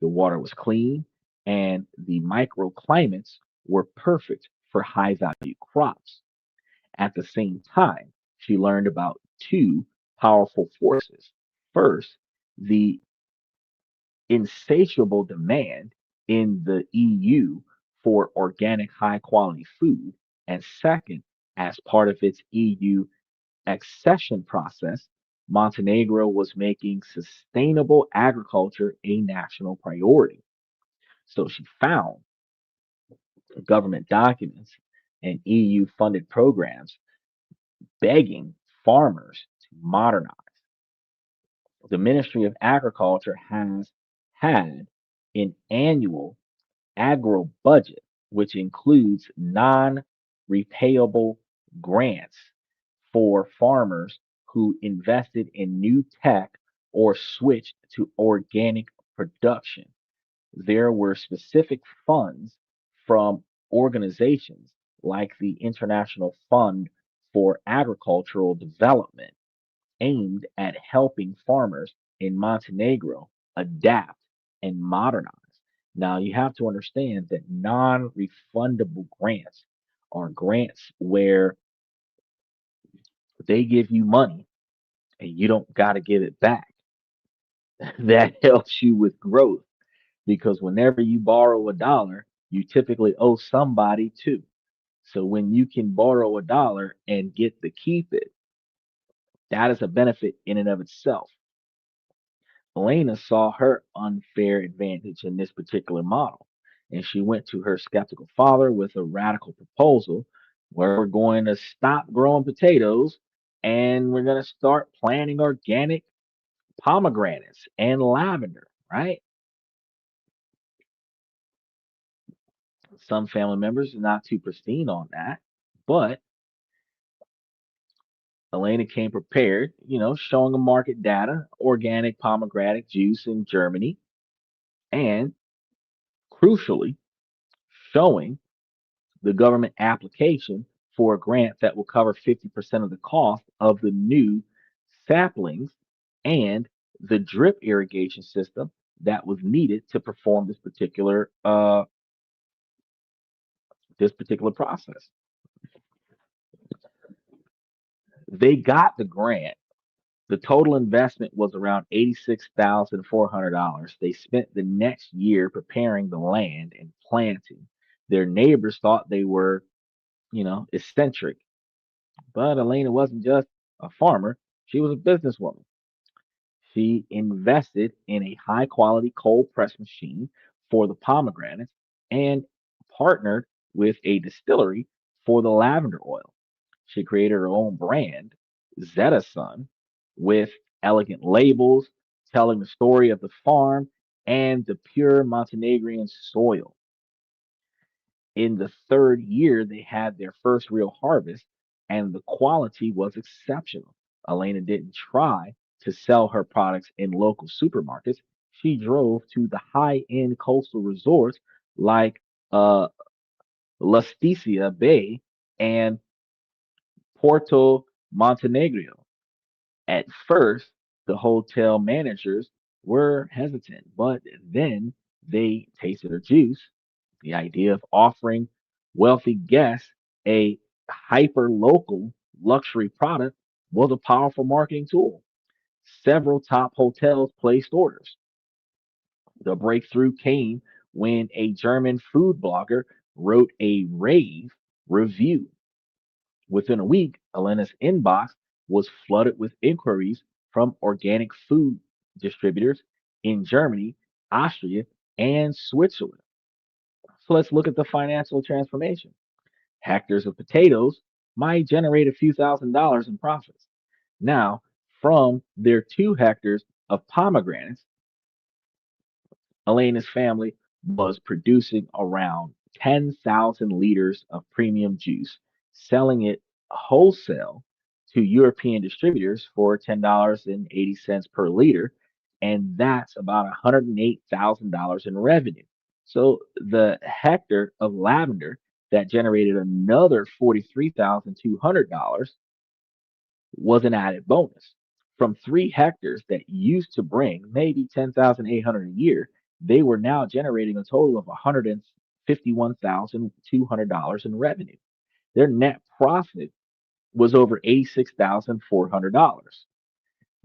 the water was clean, and the microclimates were perfect for high value crops. At the same time, she learned about two powerful forces. First, the insatiable demand in the EU for organic, high quality food. And second, as part of its EU accession process, Montenegro was making sustainable agriculture a national priority. So she found government documents and EU funded programs begging farmers to modernize. The Ministry of Agriculture has had an annual agro budget, which includes non repayable grants for farmers who invested in new tech or switched to organic production. There were specific funds from organizations like the International Fund for Agricultural Development aimed at helping farmers in Montenegro adapt and modernize. Now, you have to understand that non refundable grants are grants where they give you money and you don't got to give it back. That helps you with growth because whenever you borrow a dollar, you typically owe somebody too. So when you can borrow a dollar and get to keep it, that is a benefit in and of itself. Elena saw her unfair advantage in this particular model, and she went to her skeptical father with a radical proposal where we're going to stop growing potatoes and we're going to start planting organic pomegranates and lavender, right? Some family members are not too pristine on that, but Elena came prepared, showing a market data, organic pomegranate juice in Germany, and crucially, showing the government application for a grant that will cover 50% of the cost of the new saplings and the drip irrigation system that was needed to perform this particular process. They got the grant. The total investment was around $86,400. They spent the next year preparing the land and planting. Their neighbors thought they were, eccentric, but Elena wasn't just a farmer, she was a businesswoman. She invested in a high quality cold press machine for the pomegranates and partnered with a distillery for the lavender oil. She created her own brand, Zeta Sun, with elegant labels telling the story of the farm and the pure Montenegrin soil. In the third year, they had their first real harvest, and the quality was exceptional. Elena didn't try to sell her products in local supermarkets. She drove to the high end coastal resorts like uh, Lasticia Bay and Porto Montenegro. At first, the hotel managers were hesitant, but then they tasted her juice. The idea of offering wealthy guests a hyper local luxury product was a powerful marketing tool. Several top hotels placed orders. The breakthrough came when a German food blogger wrote a rave review. Within a week, Elena's inbox was flooded with inquiries from organic food distributors in Germany, Austria, and Switzerland. So let's look at the financial transformation. Hectares of potatoes might generate a few $1,000s in profits. Now, from their 2 hectares of pomegranates, Elena's family was producing around 10,000 liters of premium juice, selling it wholesale to European distributors for $10.80 per liter, and that's about $108,000 in revenue. So the hectare of lavender that generated another $43,200 was an added bonus. From 3 hectares that used to bring maybe 10,800 a year, they were now generating a total of $151,200 in revenue. Their net profit was over $86,400.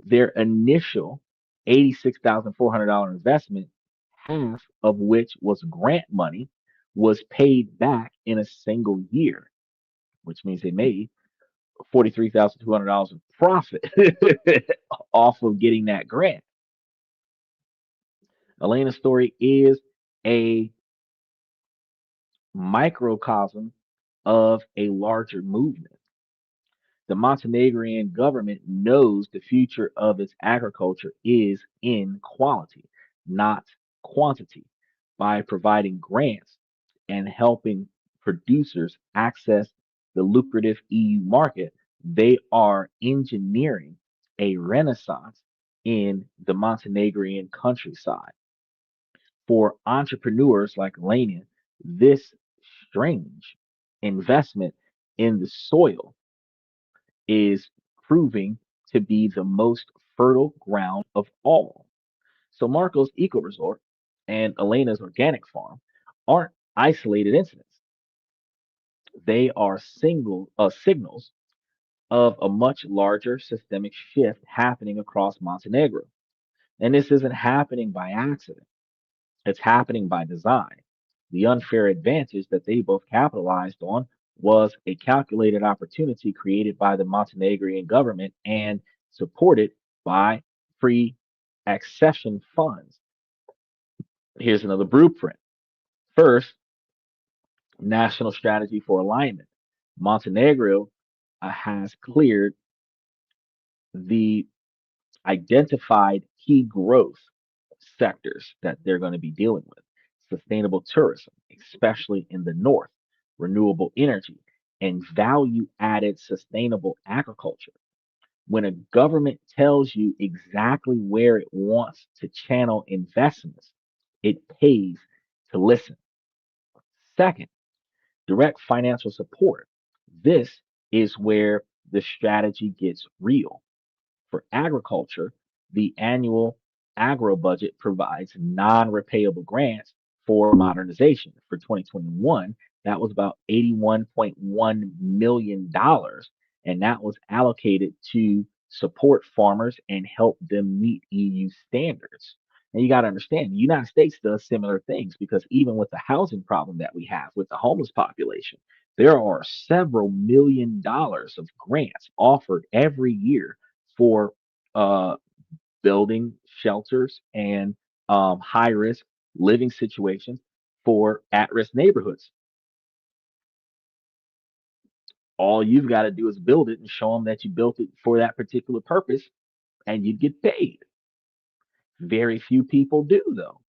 Their initial $86,400 investment, half of which was grant money, was paid back in a single year, which means they made $43,200 of profit off of getting that grant. Elena's story is a microcosm of a larger movement. The Montenegrin government knows the future of its agriculture is in quality, not quantity. By providing grants and helping producers access the lucrative EU market, they are engineering a renaissance in the Montenegrin countryside. For entrepreneurs like Lanian, this strange investment in the soil is proving to be the most fertile ground of all. So Marco's eco resort and Elena's organic farm aren't isolated incidents. They are signals of a much larger systemic shift happening across Montenegro. And this isn't happening by accident. It's happening by design. The unfair advantage that they both capitalized on was a calculated opportunity created by the Montenegrin government and supported by free accession funds. Here's another blueprint. First, national strategy for alignment. Montenegro has cleared the identified key growth sectors that they're going to be dealing with: sustainable tourism, especially in the north, renewable energy, and value added sustainable agriculture. When a government tells you exactly where it wants to channel investments, it pays to listen. Second, direct financial support. This is where the strategy gets real. For agriculture, the annual agro budget provides non-repayable grants for modernization. For 2021, that was about $81.1 million, and that was allocated to support farmers and help them meet EU standards. And you got to understand, the United States does similar things because even with the housing problem that we have with the homeless population, there are several $1 million of grants offered every year for uh, building shelters and high risk living situations for at risk neighborhoods. All you've got to do is build it and show them that you built it for that particular purpose and you get paid. Very few people do, though.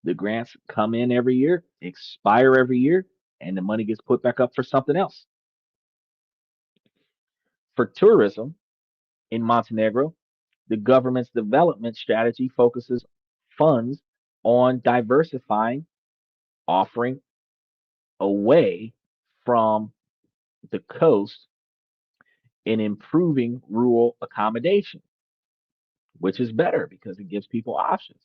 The grants come in every year, expire every year, and the money gets put back up for something else. For tourism in Montenegro, the government's development strategy focuses funds on diversifying, offering away from the coast and improving rural accommodation, which is better because it gives people options.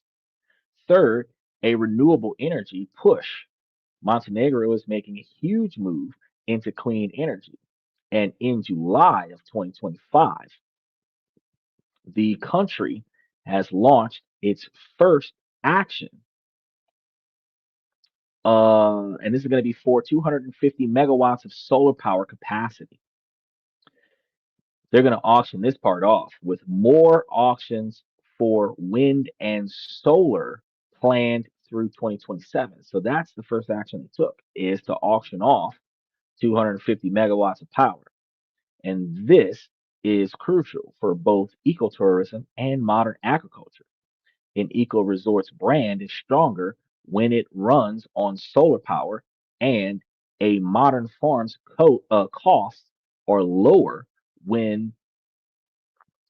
Third, a renewable energy push. Montenegro is making a huge move into clean energy. And in July of 2025, the country has launched its first action. And this is going to be for 250 megawatts of solar power capacity. They're going to auction this part off with more auctions for wind and solar planned through 2027. So that's the first action they took, is to auction off 250 megawatts of power. And this is crucial for both ecotourism and modern agriculture. An eco resort's brand is stronger when it runs on solar power, and a modern farm's costs are lower when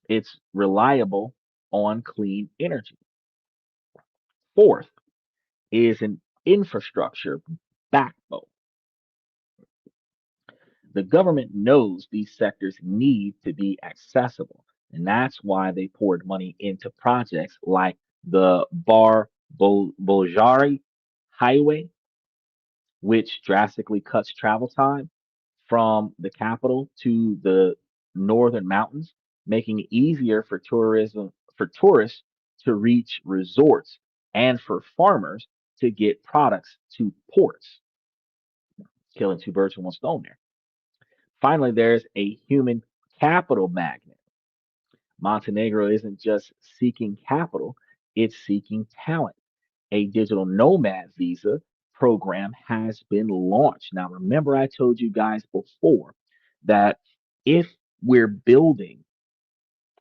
it's reliable on clean energy. Fourth is an infrastructure backbone. The government knows these sectors need to be accessible, and that's why they poured money into projects like the Bolgari Highway, which drastically cuts travel time from the capital to the northern mountains, making it easier for tourists to reach resorts and for farmers to get products to ports, killing two birds with one stone there. Finally, there's a human capital magnet. Montenegro isn't just seeking capital, it's seeking talent. A digital nomad visa program has been launched. Now, remember, I told you guys before that if we're building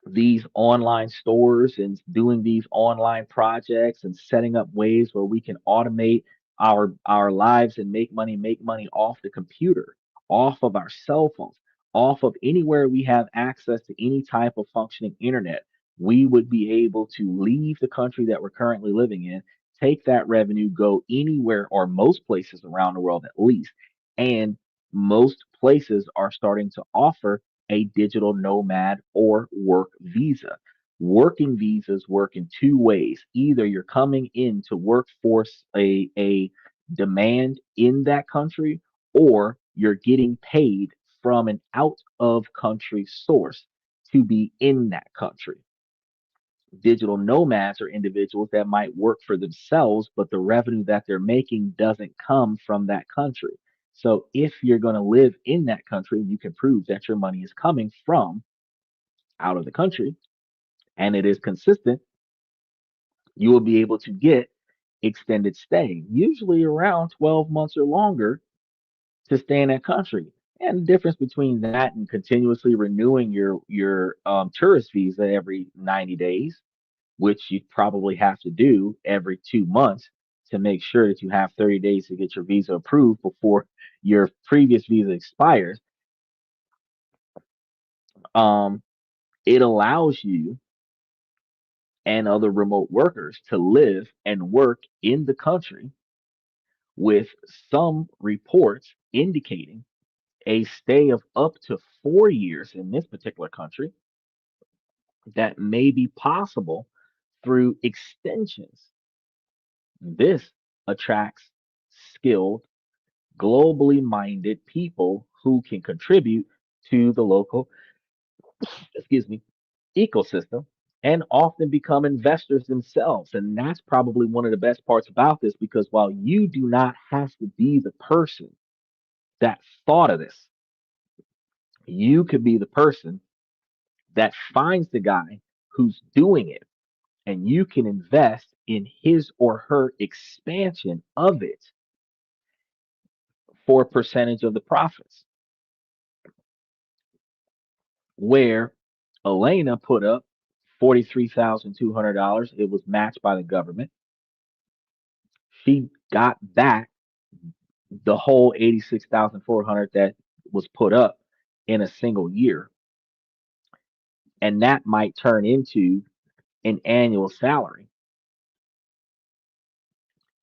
these online stores and doing these online projects and setting up ways where we can automate our lives and make money off the computer, off of our cell phones, off of anywhere we have access to any type of functioning internet. We would be able to leave the country that we're currently living in, take that revenue, go anywhere or most places around the world at least. And most places are starting to offer a digital nomad or work visa. Working visas work in two ways. Either you're coming in to work for a demand in that country, or you're getting paid from an out of country source to be in that country. Digital nomads are individuals that might work for themselves, but the revenue that they're making doesn't come from that country. So if you're going to live in that country, you can prove that your money is coming from out of the country and it is consistent, you will be able to get extended stay, usually around 12 months or longer to stay in that country. And the difference between that and continuously renewing your tourist visa every 90 days, which you probably have to do every 2 months to make sure that you have 30 days to get your visa approved before your previous visa expires. Um, it allows you and other remote workers to live and work in the country with some reports indicating a stay of up to 4 years in this particular country that may be possible through extensions. This attracts skilled, globally minded people who can contribute to the local, excuse me, ecosystem and often become investors themselves. And that's probably one of the best parts about this because while you do not have to be the person that thought of this, you could be the person that finds the guy who's doing it and you can invest in his or her expansion of it for a percentage of the profits. Where Elena put up $43,200, it was matched by the government. She got back the whole 86,400 that was put up in a single year, and that might turn into an annual salary.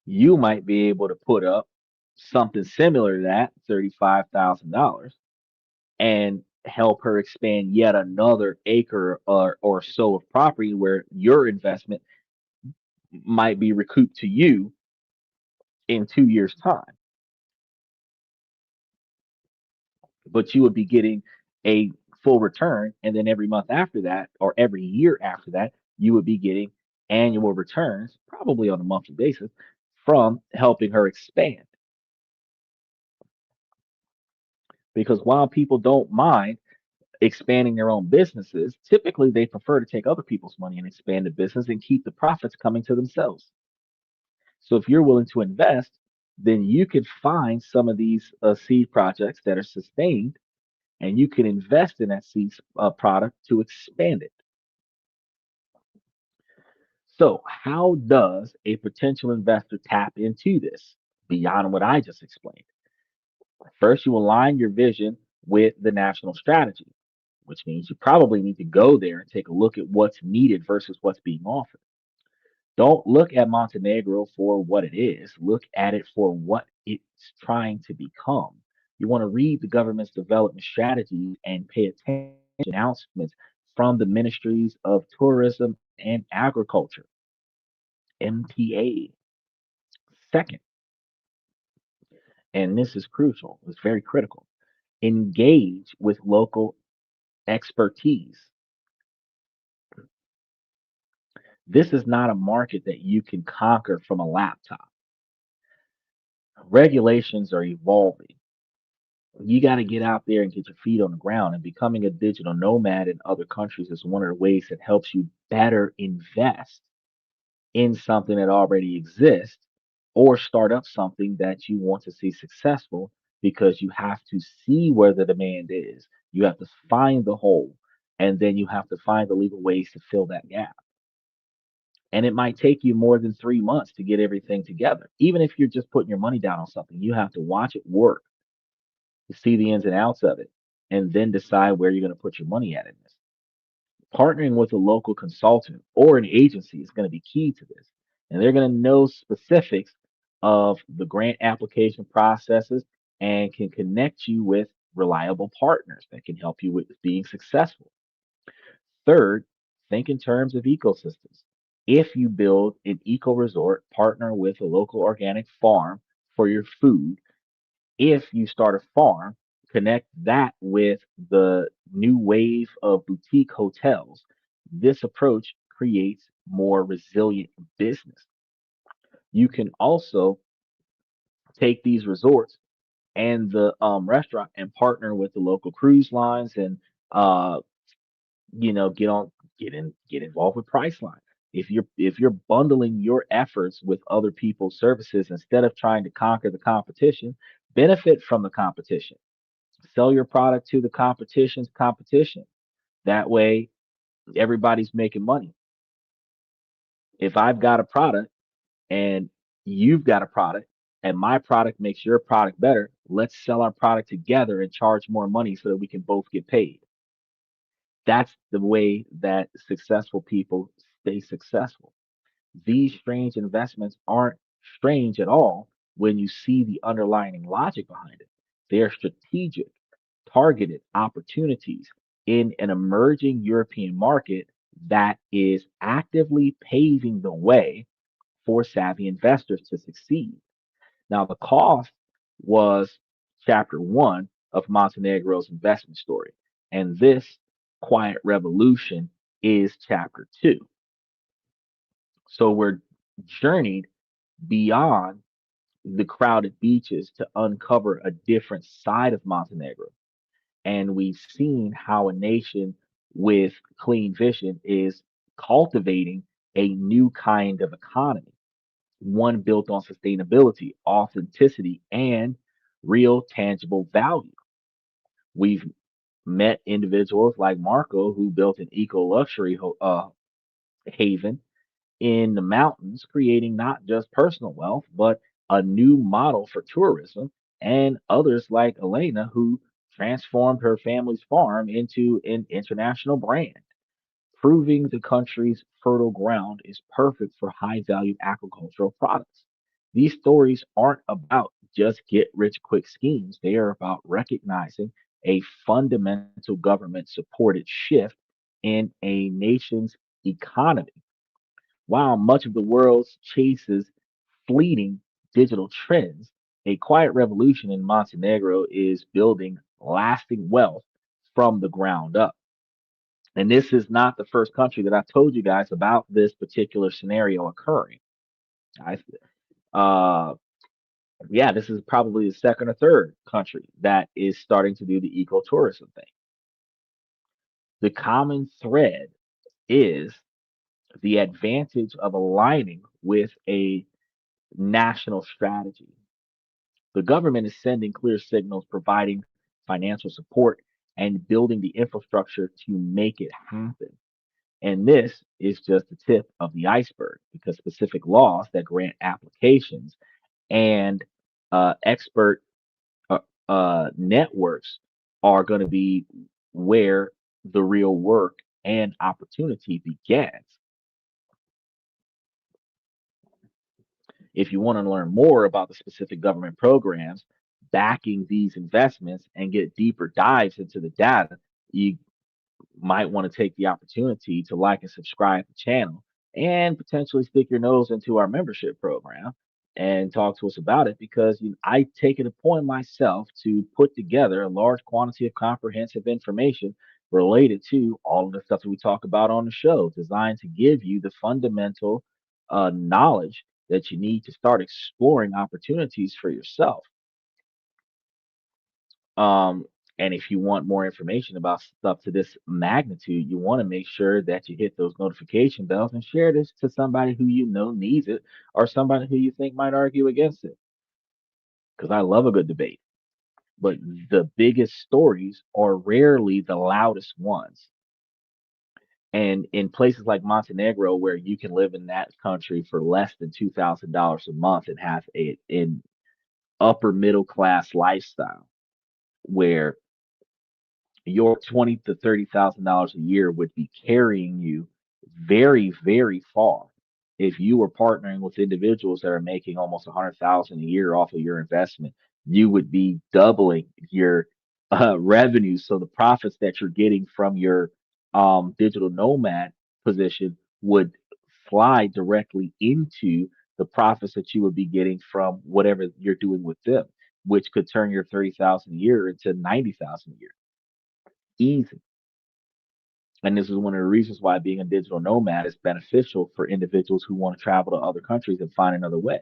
You might be able to put up something similar to that, $35,000, and help her expand yet another acre or so of property where your investment might be recouped to you in 2 years' time. But you would be getting a full return. And then every month after that, or every year after that, you would be getting annual returns, probably on a monthly basis, from helping her expand. Because while people don't mind expanding their own businesses, typically they prefer to take other people's money and expand the business and keep the profits coming to themselves. So if you're willing to invest, then you could find some of these seed projects that are sustained and you can invest in that seed product to expand it. So, how does a potential investor tap into this beyond what I just explained? First, you align your vision with the national strategy, which means you probably need to go there and take a look at what's needed versus what's being offered. Don't look at Montenegro for what it is, look at it for what it's trying to become. You want to read the government's development strategies and pay attention to announcements from the ministries of tourism and agriculture, MTA. Second, and this is crucial, it's very critical, engage with local expertise. This is not a market that you can conquer from a laptop. Regulations are evolving. You got to get out there and get your feet on the ground. And becoming a digital nomad in other countries is one of the ways that helps you better invest in something that already exists or start up something that you want to see successful because you have to see where the demand is. You have to find the hole, and then you have to find the legal ways to fill that gap. And it might take you more than 3 months to get everything together. Even if you're just putting your money down on something, you have to watch it work to see the ins and outs of it, and then decide where you're going to put your money at in this. Partnering with a local consultant or an agency is going to be key to this. And they're going to know specifics of the grant application processes and can connect you with reliable partners that can help you with being successful. Third, think in terms of ecosystems. If you build an eco resort, partner with a local organic farm for your food. If you start a farm, connect that with the new wave of boutique hotels. This approach creates more resilient business. You can also take these resorts and the restaurant and partner with the local cruise lines and uh, get on get involved with Priceline. If you're bundling your efforts with other people's services instead of trying to conquer the competition, benefit from the competition. Sell your product to the competition's competition. That way, everybody's making money. If I've got a product and you've got a product and my product makes your product better, let's sell our product together and charge more money so that we can both get paid. That's the way that successful people stay successful. These strange investments aren't strange at all when you see the underlying logic behind it. They are strategic, targeted opportunities in an emerging European market that is actively paving the way for savvy investors to succeed. Now, the cost was chapter one of Montenegro's investment story, and this quiet revolution is chapter two. So we're journeyed beyond the crowded beaches to uncover a different side of Montenegro. And we've seen how a nation with clean vision is cultivating a new kind of economy, one built on sustainability, authenticity, and real tangible value. We've met individuals like Marco who built an eco luxury haven in the mountains, creating not just personal wealth, but a new model for tourism, and others like Elena, who transformed her family's farm into an international brand, proving the country's fertile ground is perfect for high value agricultural products. These stories aren't about just get rich quick schemes, they are about recognizing a fundamental government supported shift in a nation's economy. While much of the world chases fleeting digital trends, a quiet revolution in Montenegro is building lasting wealth from the ground up. And this is not the first country that I've told you guys about this particular scenario occurring. I, uh, yeah, this is probably the second or third country that is starting to do the ecotourism thing. The common thread is the advantage of aligning with a national strategy. The government is sending clear signals, providing financial support, and building the infrastructure to make it happen. And this is just the tip of the iceberg because specific laws that grant applications and expert uh, networks are going to be where the real work and opportunity begins. If you want to learn more about the specific government programs backing these investments and get deeper dives into the data, you might want to take the opportunity to like and subscribe to the channel and potentially stick your nose into our membership program and talk to us about it because I take it upon myself to put together a large quantity of comprehensive information related to all of the stuff that we talk about on the show, designed to give you the fundamental knowledge that you need to start exploring opportunities for yourself. Um, and if you want more information about stuff to this magnitude, you want to make sure that you hit those notification bells and share this to somebody who you know needs it or somebody who you think might argue against it. Because I love a good debate. but the biggest stories are rarely the loudest ones. And in places like Montenegro, where you can live in that country for less than $2,000 a month and have an upper middle class lifestyle, where your $20,000 to $30,000 a year would be carrying you very, very far. If you were partnering with individuals that are making almost 100,000 a year off of your investment, you would be doubling your revenue. So the profits that you're getting from your digital nomad position would fly directly into the profits that you would be getting from whatever you're doing with them, which could turn your 30,000 a year into 90,000 a year. Easy. And this is one of the reasons why being a digital nomad is beneficial for individuals who want to travel to other countries and find another way.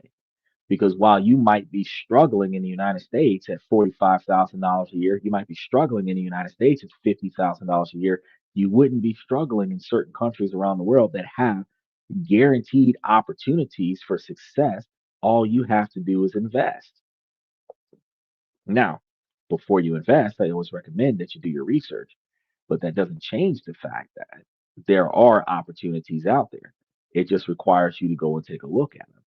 Because while you might be struggling in the United States at $45,000 a year, you might be struggling in the United States at $50,000 a year. You wouldn't be struggling in certain countries around the world that have guaranteed opportunities for success. All you have to do is invest. Now, before you invest, I always recommend that you do your research, but that doesn't change the fact that there are opportunities out there. It just requires you to go and take a look at them.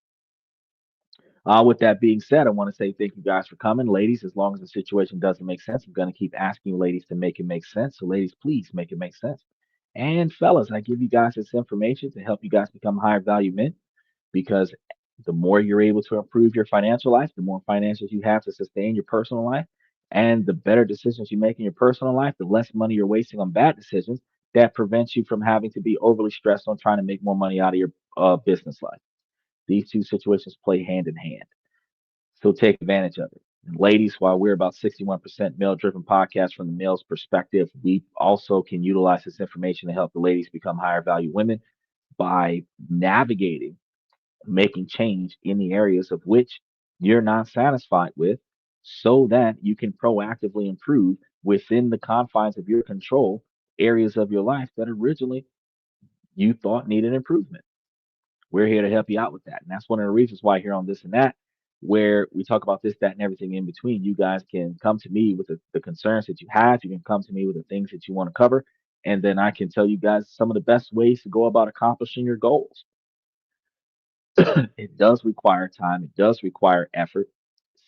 With that being said, I want to say thank you guys for coming. Ladies, as long as the situation doesn't make sense, I'm going to keep asking you ladies to make it make sense. So, ladies, please make it make sense. And fellas, I give you guys this information to help you guys become higher value men, because the more you're able to improve your financial life, the more finances you have to sustain your personal life, and the better decisions you make in your personal life, the less money you're wasting on bad decisions that prevents you from having to be overly stressed on trying to make more money out of your business life. These two situations play hand in hand. So take advantage of it. And ladies, while we're about 61% male driven podcast from the male's perspective, we also can utilize this information to help the ladies become higher value women by navigating, making change in the areas of which you're not satisfied with, so that you can proactively improve within the confines of your control areas of your life that originally you thought needed improvement. We're here to help you out with that. And that's one of the reasons why here on This and That, where we talk about this, that, and everything in between, you guys can come to me with the concerns that you have. You can come to me with the things that you want to cover. And then I can tell you guys some of the best ways to go about accomplishing your goals. It does require time, it does require effort.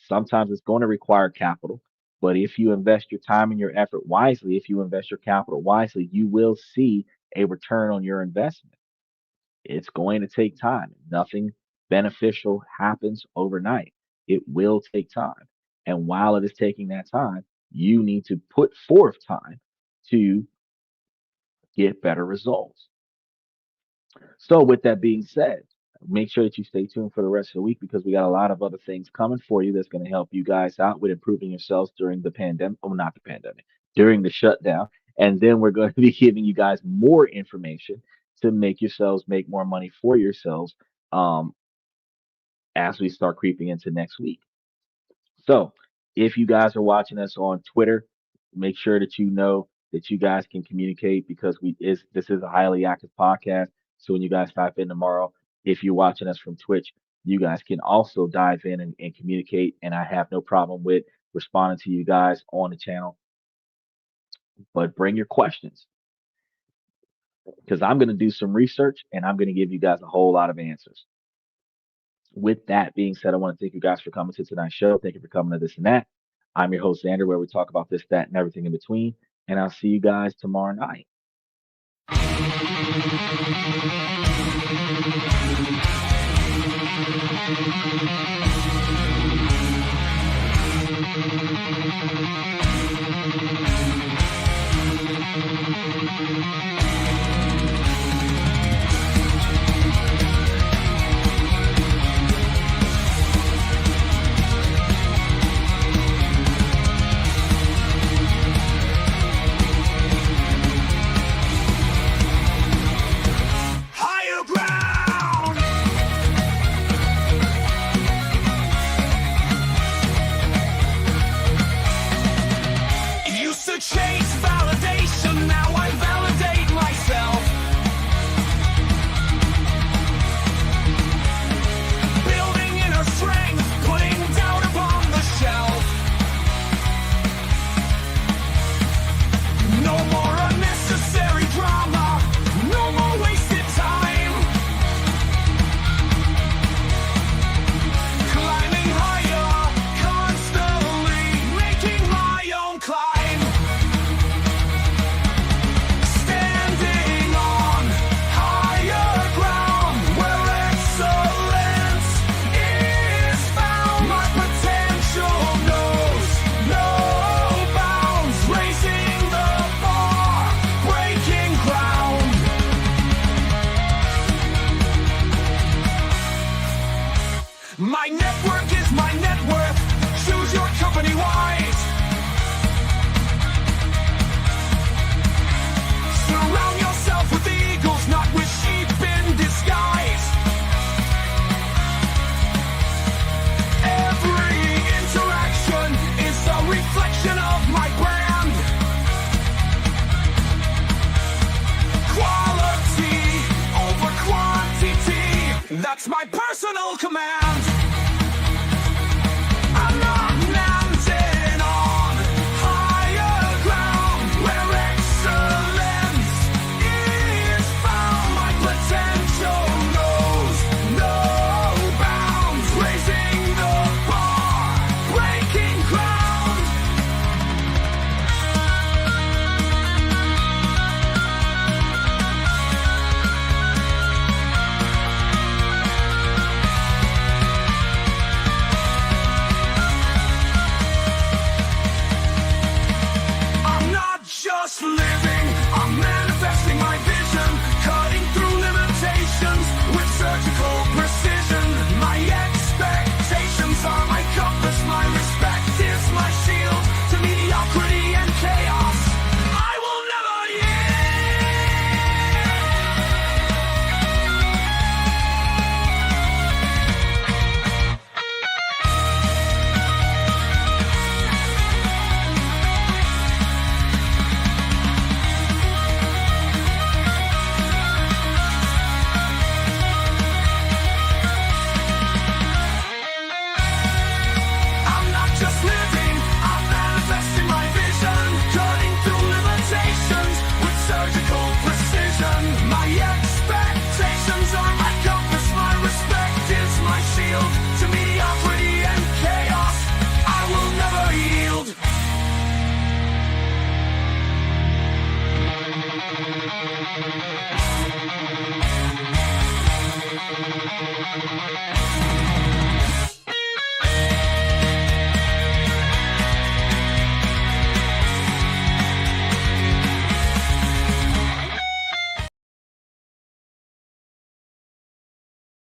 Sometimes it's going to require capital. But if you invest your time and your effort wisely, if you invest your capital wisely, you will see a return on your investment. It's going to take time. Nothing beneficial happens overnight. It will take time. And while it is taking that time, you need to put forth time to get better results. So, with that being said, make sure that you stay tuned for the rest of the week, because we got a lot of other things coming for you that's going to help you guys out with improving yourselves during the pandemic. Oh, not the pandemic, during the shutdown. And then we're going to be giving you guys more information to make yourselves make more money for yourselves um, as we start creeping into next week. So, if you guys are watching us on Twitter, make sure that you know that you guys can communicate, because this is a highly active podcast. So when you guys type in tomorrow, if you're watching us from Twitch, you guys can also dive in and communicate, and I have no problem with responding to you guys on the channel. But bring your questions, because I'm going to do some research and I'm going to give you guys a whole lot of answers. With that being said, I want to thank you guys for coming to tonight's show. Thank you for coming to This and That. I'm your host, Xander, where we talk about this, that, and everything in between. And I'll see you guys tomorrow night. Higher ground. Used to chase validation, now I validate That's my personal command.